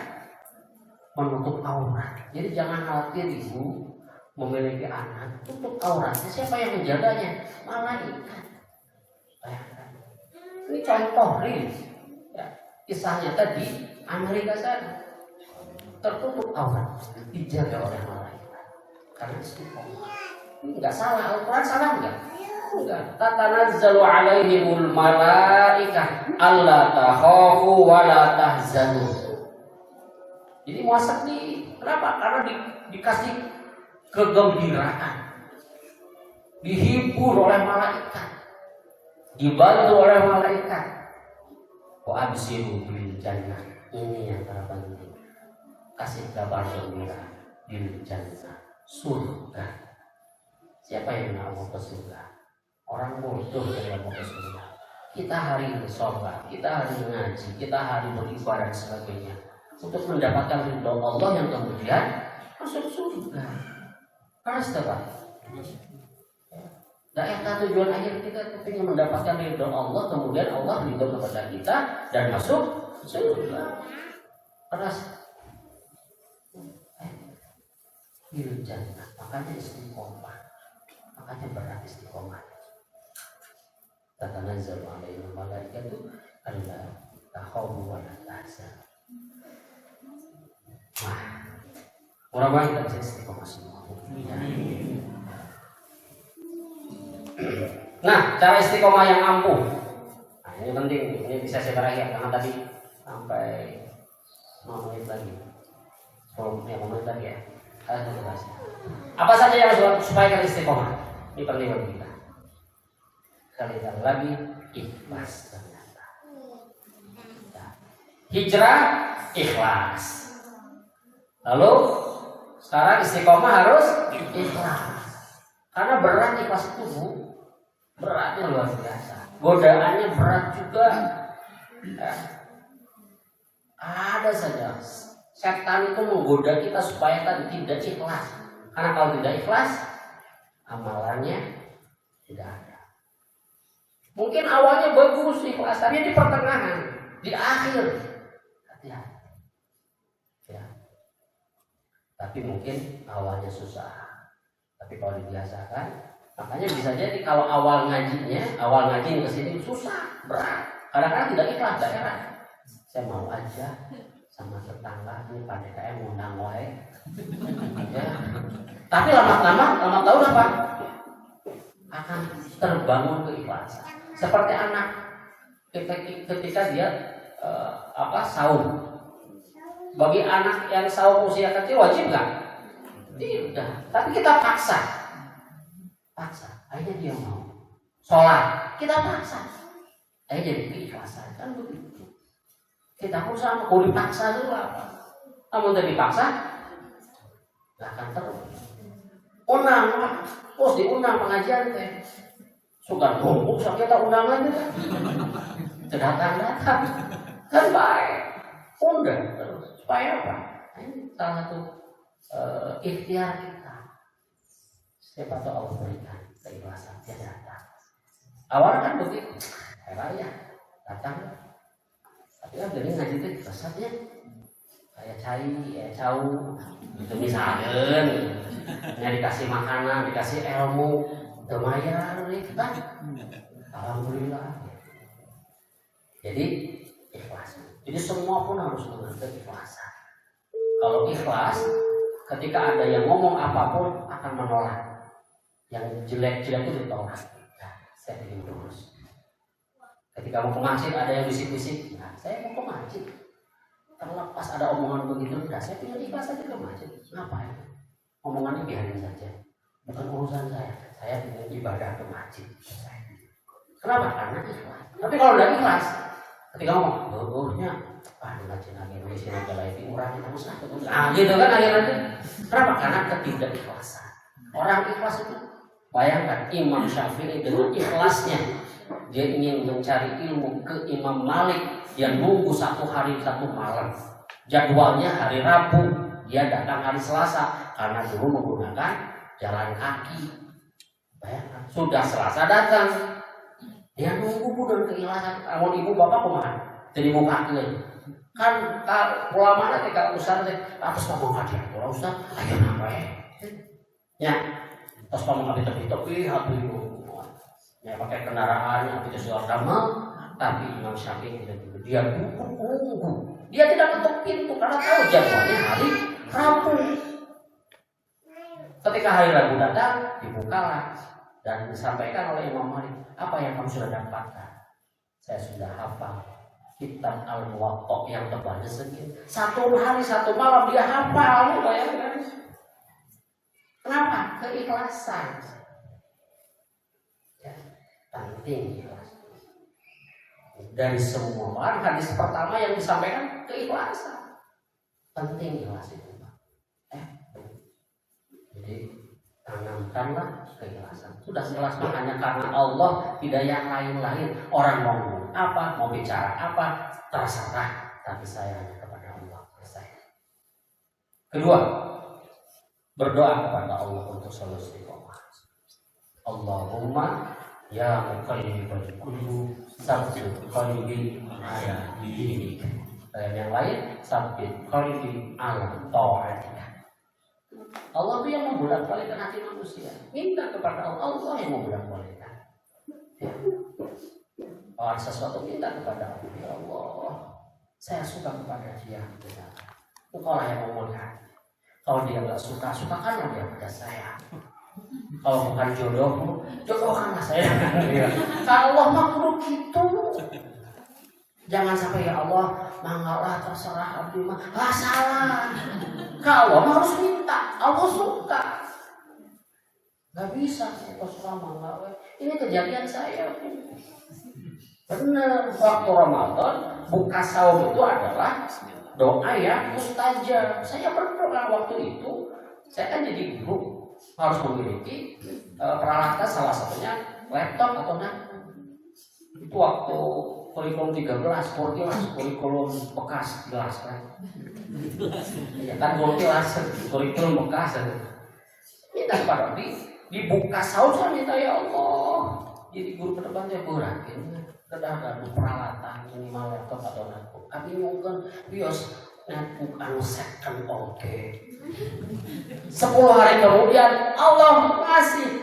menutup aurat. Jadi jangan khawatir ibu, memiliki anak, tutup auratnya, siapa yang menjaganya? Malaikat. Bayangkan. Ini contoh real. Ya, kisahnya tadi Amerika sana tertutup aurat, dijaga oleh malaikat karena istiqomah. Ini nggak salah, Al-Quran salah nggak? Enggak. Tatanazzalu alaihimul malaikah alla takhafu wa la tahzanu. Jadi muasab kenapa? Karena dikasih kegembiraan, dihibur oleh malaikat, dibantu oleh malaikat. Wa absiru bil jannah. Ini yang terpenting. Kasih kabar gembira bil jannah, surga. Siapa yang mau ke surga? Orang bodoh yang mau ke surga. Kita hari ini sholat, kita hari ngaji, kita hari beribadah dan sebagainya untuk mendapatkan ridho Allah yang kemudian masuk surga. Karena setelah daerah tujuan akhir kita ingin mendapatkan ridho Allah, kemudian Allah ridho kepada kita dan masuk surga. Karena jannah, makanya istiqomah, makanya berat istiqomah. Tatanazzalu alaihimul malaikatu alla takhafu wa la tahzanu. Mudah-mudahan kita bisa istiqomah semua. Nah, cara istiqomah yang ampuh. Nah, ini penting, ini bisa saya terakhir karena tadi sampai 5 menit lagi. 10 menit lagi ya. Apa saja yang supaya kita istiqomah? Ini penting bagi kita. Sekali lagi, ikhlas ternyata. Hijrah, ikhlas. Lalu sekarang istiqomah harus ikhlas. Karena berat ikhlas itu, Bu. Beratnya luar biasa. Godaannya berat juga. Ya. Ada saja. Setan itu menggoda kita supaya kita tidak ikhlas. Karena kalau tidak ikhlas, amalannya tidak ada. Mungkin awalnya bagus ikhlas, tapi di pertengahan, di akhir, hati-hati. Ya. Tapi mungkin awalnya susah. Tapi kalau dibiasakan, makanya bisa jadi kalau awal ngaji ke sini susah, berat. Kadang-kadang tidak ikhlas daerah. Saya mau aja sama tetangga ini pada KM ngundang wae. Ya. Tapi lama tahun apa? Akan terbangun keikhlasan. Seperti anak ketika dia saum. Bagi anak yang saum usia kecil wajib nggak? Tidak. Tapi kita paksa. Akhirnya dia mau. Sholat kita paksa. Akhirnya jadi keikhlasan kan begitu. Kita pun sama. Kalau dipaksa itu apa? Namun tidak dipaksa, nggak akan terus. Terus diundang pengajian teh. Suka kumpul, kita undangan juga. Datang. Kan baik. Undang terus. Supaya apa? Ini salah satu ikhtiar kita. Siapa tahu Allah berikan keikhlasan dia datang. Awalnya kan begitu. Ya, datang. Tapi kan jadi ngaji itu kesannya kayak cau itu misalkan dikasih makanan, dikasih ilmu, lumayan kan? Alhamdulillah. Jadi ikhlas. Jadi semua pun harus mengerti ikhlasan. Kalau ikhlas, ketika ada yang ngomong apapun akan menolak. Yang jelek-jelek itu ditolak. Nah, saya ingin lurus. Ketika mau ke masjid ada yang bisik-bisik, nah, saya mau ke masjid. Terlepas ada omongan begitu, nah, saya tinggal ikhlas saja ke masjid. Ngapain? Omongannya biarin saja. Bukan urusan saya. Saya ingin ibadah ke masjid. Kenapa? Karena ikhlas. Tapi kalau udah ikhlas, ketika ngomong, buruknya, ngaji lagi, ngisi lagi lagi, urangnya kamu sakit. Nah, gitu kan akhirnya. Kenapa? Karena ketidakikhlasan. Orang ikhlas itu, bayangkan Imam Syafi'i dengan ikhlasnya, dia ingin mencari ilmu ke Imam Malik yang nunggu 1 hari 1 malam. Jadwalnya hari Rabu, dia datang hari Selasa karena dulu menggunakan jalan kaki. Bayangkan, sudah Selasa datang, dia nunggu dengan keikhlasan. Kalau ibu bapak kemana? Jadi mau kaki lagi. Kan ulama nanti kalau ustaz harus ngomong kajian. Kalau ustaz, ayo namanya. Ya, terus kamu nggak tepi-tepi, habis ya pakai kendaraan, habis itu agama, tapi Imam Syafi'i tidak begitu. Dia tunggu. Dia tidak ketuk pintu karena tahu jadwalnya hari Rabu. Ketika hari Rabu datang, dibukalah dan disampaikan oleh Imam Malik, apa yang kamu sudah dapatkan? Saya sudah hafal kitab Al-Muwatta yang tebalnya segini. Satu hari satu malam dia hafal, bayangkan. Kenapa? Keikhlasan. Ya, penting ikhlas. Dari semua orang hadis pertama yang disampaikan keikhlasan. Penting ikhlas itu. Jadi tanamkanlah keikhlasan. Sudah jelas makanya karena Allah, tidak yang lain-lain. Orang mau ngomong apa, mau bicara apa, terserah. Tapi saya hanya kepada Allah. Kedua, berdoa kepada Allah untuk selalu istiqomah. Allahumma ya muqallibal qulub tsabbit qalbi ala dinik. Dan yang lain, tsabbit qalbi ala ta'atik. Allah itu yang membolak-balikkan hati manusia. Minta kepada Allah, Allah yang membolak-balikkan. Ya. Kalau ada sesuatu minta kepada Allah, ya Allah, saya suka kepada dia. Engkau lah yang membolak. Kalau dia nggak suka, sukakanlah dia pada saya. Kalau bukan jodohmu, jodohkanlah saya. Kalau Allah makhluk gitu. Jangan sampai ya Allah, manggalah terserah abdi mah. Salah. Kalau harus minta, Allah suka. Gak bisa saya suka mangga. Ini kejadian saya. Benar, waktu Ramadan buka saum itu adalah doa ya mustajab. Saya berdoa waktu itu, saya kan jadi guru, harus memiliki peralatan, salah satunya laptop atau itu waktu kurikulum 13, kurikulum bekas gelas kan. Ya kan kurikulum bekas. Minta kepada dibuka saum, saya minta ya Allah. Jadi guru ke depan saya berakin. Ada peralatan minimal laptop atau notebook. Tapi mungkin bios notebook anu second oke. 10 hari kemudian Allah ngasih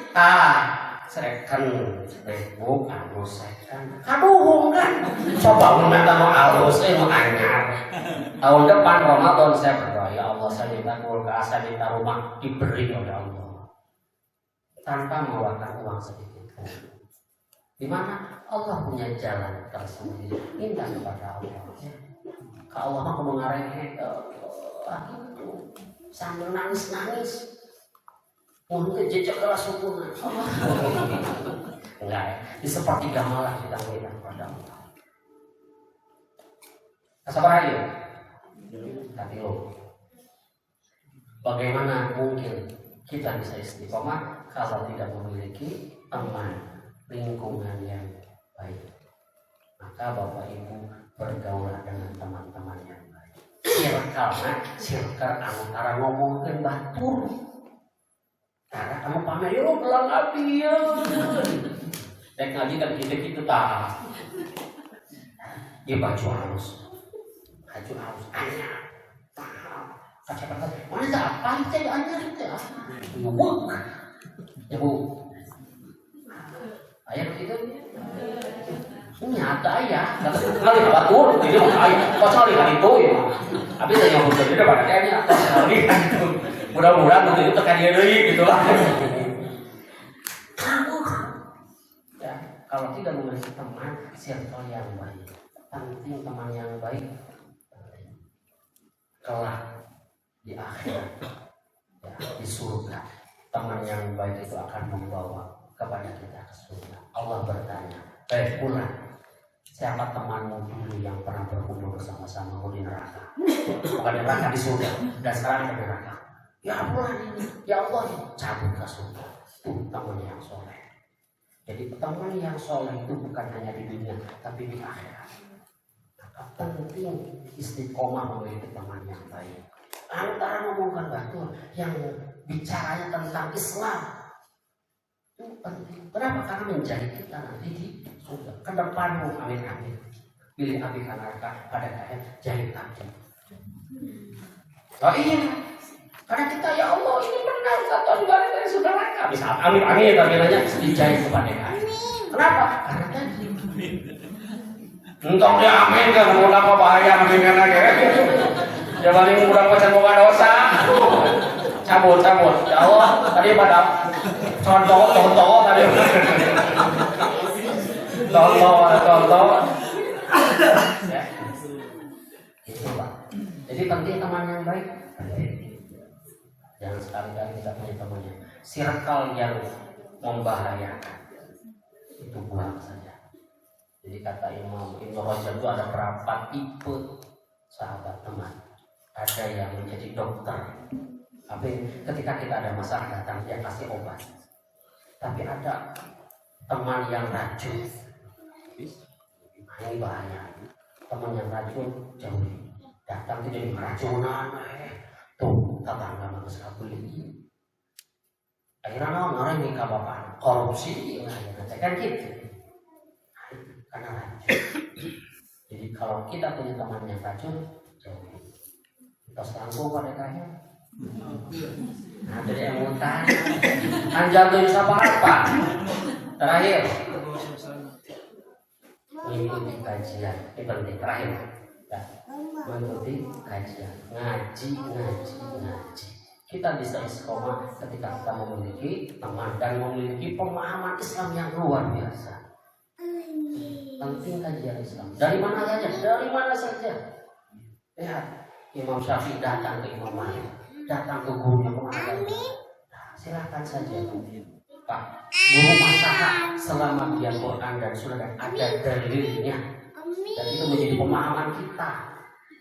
second notebook anu second. Aduh kan. Coba minta mau halus, mau anyar. Tahun depan Ramadan saya berdoa, ya Allah saya minta kulkas, saya minta rumah diberi oleh Allah. Tanpa mengeluarkan uang sedikit. Di mana Allah punya jalan tersendiri. Minta kepada Allah. Kalau Allah mau mengarehe itu sambil nangis. Mau kejejak kelas hukuman. Enggak ya. Di sepertiga malah kita minta kepada Allah. Sabar aja. Tapi bagaimana mungkin kita bisa istiqomah kalau tidak memiliki teman lingkungan yang baik? Maka Bapak Ibu bergaulah dengan teman-teman yang baik. Circle antara ngomongin batur. Karena kamu pamer yo gelang api ya. Dek ngaji kan gitu tak. Dia baju halus. Anyar. Kacamata. Mana tak apa itu anyar itu. Ya Bu. Ayah begitu nyata ya kali batur jadi ayah kali itu ya tapi saya yang betul itu pada kayaknya kali itu mudah-mudahan betul itu tekan dia dulu gitu lah ya. Kalau tidak memiliki teman circle yang baik, penting teman yang baik kelak di akhirat ya, di surga teman yang baik itu akan membawa kepada kita ke surga. Allah bertanya, baik pula siapa temanmu dulu yang pernah berkumpul bersama-sama di neraka? Bukan di neraka, di surga. Dan sekarang di neraka. Ya Allah ini, ya Allah cabut ke surga. Itu teman yang soleh. Jadi teman yang soleh itu bukan hanya di dunia, tapi di akhirat. Maka penting istiqomah memiliki teman yang baik. Antara ngomongkan batul yang bicaranya tentang Islam. Itu penting. Kenapa? Karena menjadi kita nanti di surga. Ke depanmu, amin. Pilih api neraka pada kalian jadi abdi. Oh iya. Karena kita ya Allah ini menang 1 tahun 2 hari sudah laka. Bisa amin tapi nanya dijahit kepada kami. Kenapa? Karena tadi. Entong dia amin kan udah apa bahaya amin kan lagi. Ya paling udah pacar boga dosa. Cabut. Ya Allah tadi pada contoh tadi. Contoh. Ya. Itu Pak. Jadi penting teman yang baik. Jangan sekali-kali kita punya temannya circle yang membahayakan. Itu buang saja. Jadi kata Imam Ibnu Rajab itu ada berapa tipe sahabat teman. Ada yang menjadi dokter. Tapi ketika kita ada masalah datang dia kasih obat. Tapi ada teman yang racun. Ini bahaya. Teman yang racun jauhi. Datang itu jadi keracunan. Tuh tetangga bagus kabeli. Akhirnya orang ini kabapan korupsi. Kan gitu. Karena racun. Jadi kalau kita punya teman yang racun jauhi. Kita selangkuh pada kaya. Nah jadi yang muntah. Kan jatuh apa? Terakhir mengikuti kajian. Ini penting terakhir ya. Mengikuti kajian, ngaji. Kita bisa istiqomah ketika kita memiliki teman dan memiliki pemahaman Islam yang luar biasa. Penting kajian Islam. Dari mana saja. Lihat, Imam Syafi'i datang ke Imam Malik, datang ke gurunya pengajar. Nah, silakan saja Pak. Guru masalah selama dia Quran dan Sunnah dan ada dalilnya. Dan itu menjadi pemahaman kita.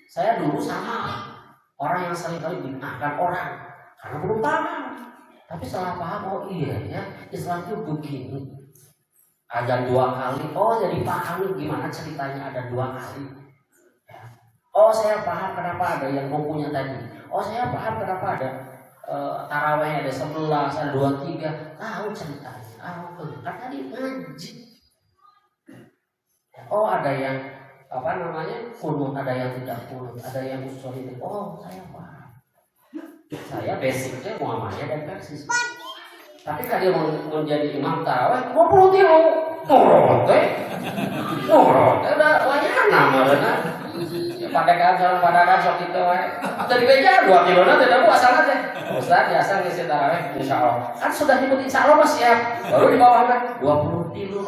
Saya dulu sama orang yang seringkali bid'ahkan orang karena belum paham. Tapi setelah paham, oh iya ya, Islam itu begini. Ada 2 kali, oh jadi paham gimana ceritanya ada 2 kali. Ya. Oh saya paham kenapa ada yang bukunya tadi. Oh saya paham kenapa ada taraweh ada 11, ada 23. Tahu ceritanya. Kan tadi ngaji. Oh ada yang kunut, ada yang tidak kunut, ada yang usul. Oh saya paham. Saya basicnya Muhammadiyah dan Persis. Tapi kalau dia mau jadi imam tarawih 20 nurut udah banyak nama benar. Pada kan sok itu tadi beja 2 kilo tidak puasa aja. Ustaz biasa ngisi tarawih insyaallah. Kan sudah nyebut insyaallah Mas siap. Baru di bawah kan 20 kilo.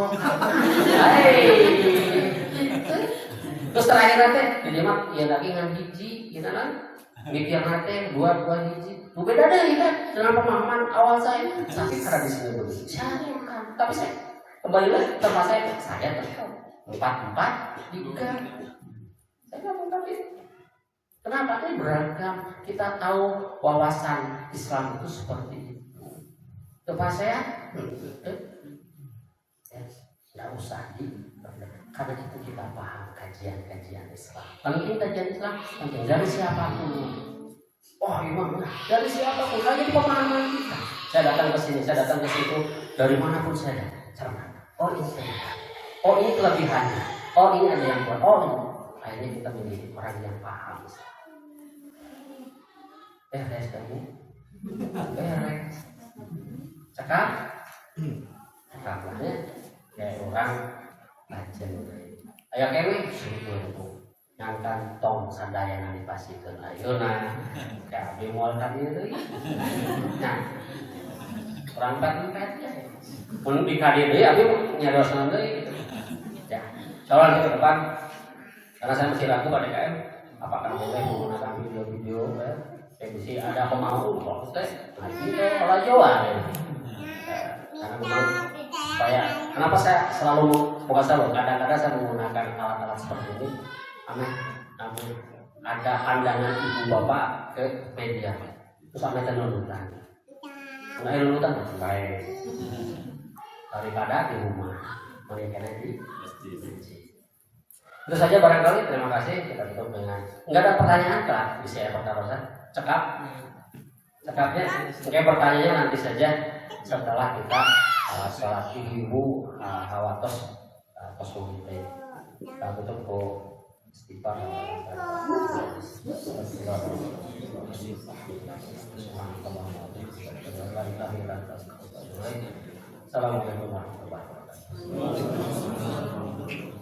Terus terakhir nanti jadi mak ya lagi ngan hiji gitu kan. Mikir nanti 2 hiji. Beda deh kan dengan pemahaman awal saya. Tapi karena di sini dulu. Tapi saya kembali lagi tempat saya tahu 4 3. Saya ngomong tapi kenapa ini beragam? Kita tahu wawasan Islam itu seperti itu. Tempat saya tidak usah karena itu kita paham kajian Islam. Penting kajian Islam penting dari siapapun. Oh imam dari siapapun, hanya di pemahaman kita. Saya datang ke sini, saya datang ke situ, dari manapun saya cermat. Oh ini kelebihannya. Oh ini ada yang buat. Oh ini. Akhirnya kita menjadi orang yang paham. Beres kamu. Beres. Cakap lah ya. Kayak orang ngajen. Ayo kewe syukur. Ngangkan tong sadaya nang dipasikeun ayeuna. Kabeh moal ka dieu deui. Nah. Orang pet ya. Mun di ka dieu deui abi nyariosna deui gitu. Ya. Soalnya ke depan karena saya masih ragu pada KM apakah boleh menggunakan video-video edisi ada pemau kok teh nanti kalau Jawa ya. Karena memang supaya kenapa saya selalu kadang-kadang saya menggunakan alat-alat seperti ini ada pandangan ibu bapak ke media terus sampai nunutan baik daripada di rumah mereka di masjid. Itu saja barangkali, terima kasih. Kita tutup dengan enggak ada pertanyaan kah di saya pertaruhan cekapnya mungkin pertanyaannya nanti saja setelah kita sholat ibu hawatos kosong kita tutup Istighfar. Assalamualaikum warahmatullahi wabarakatuh.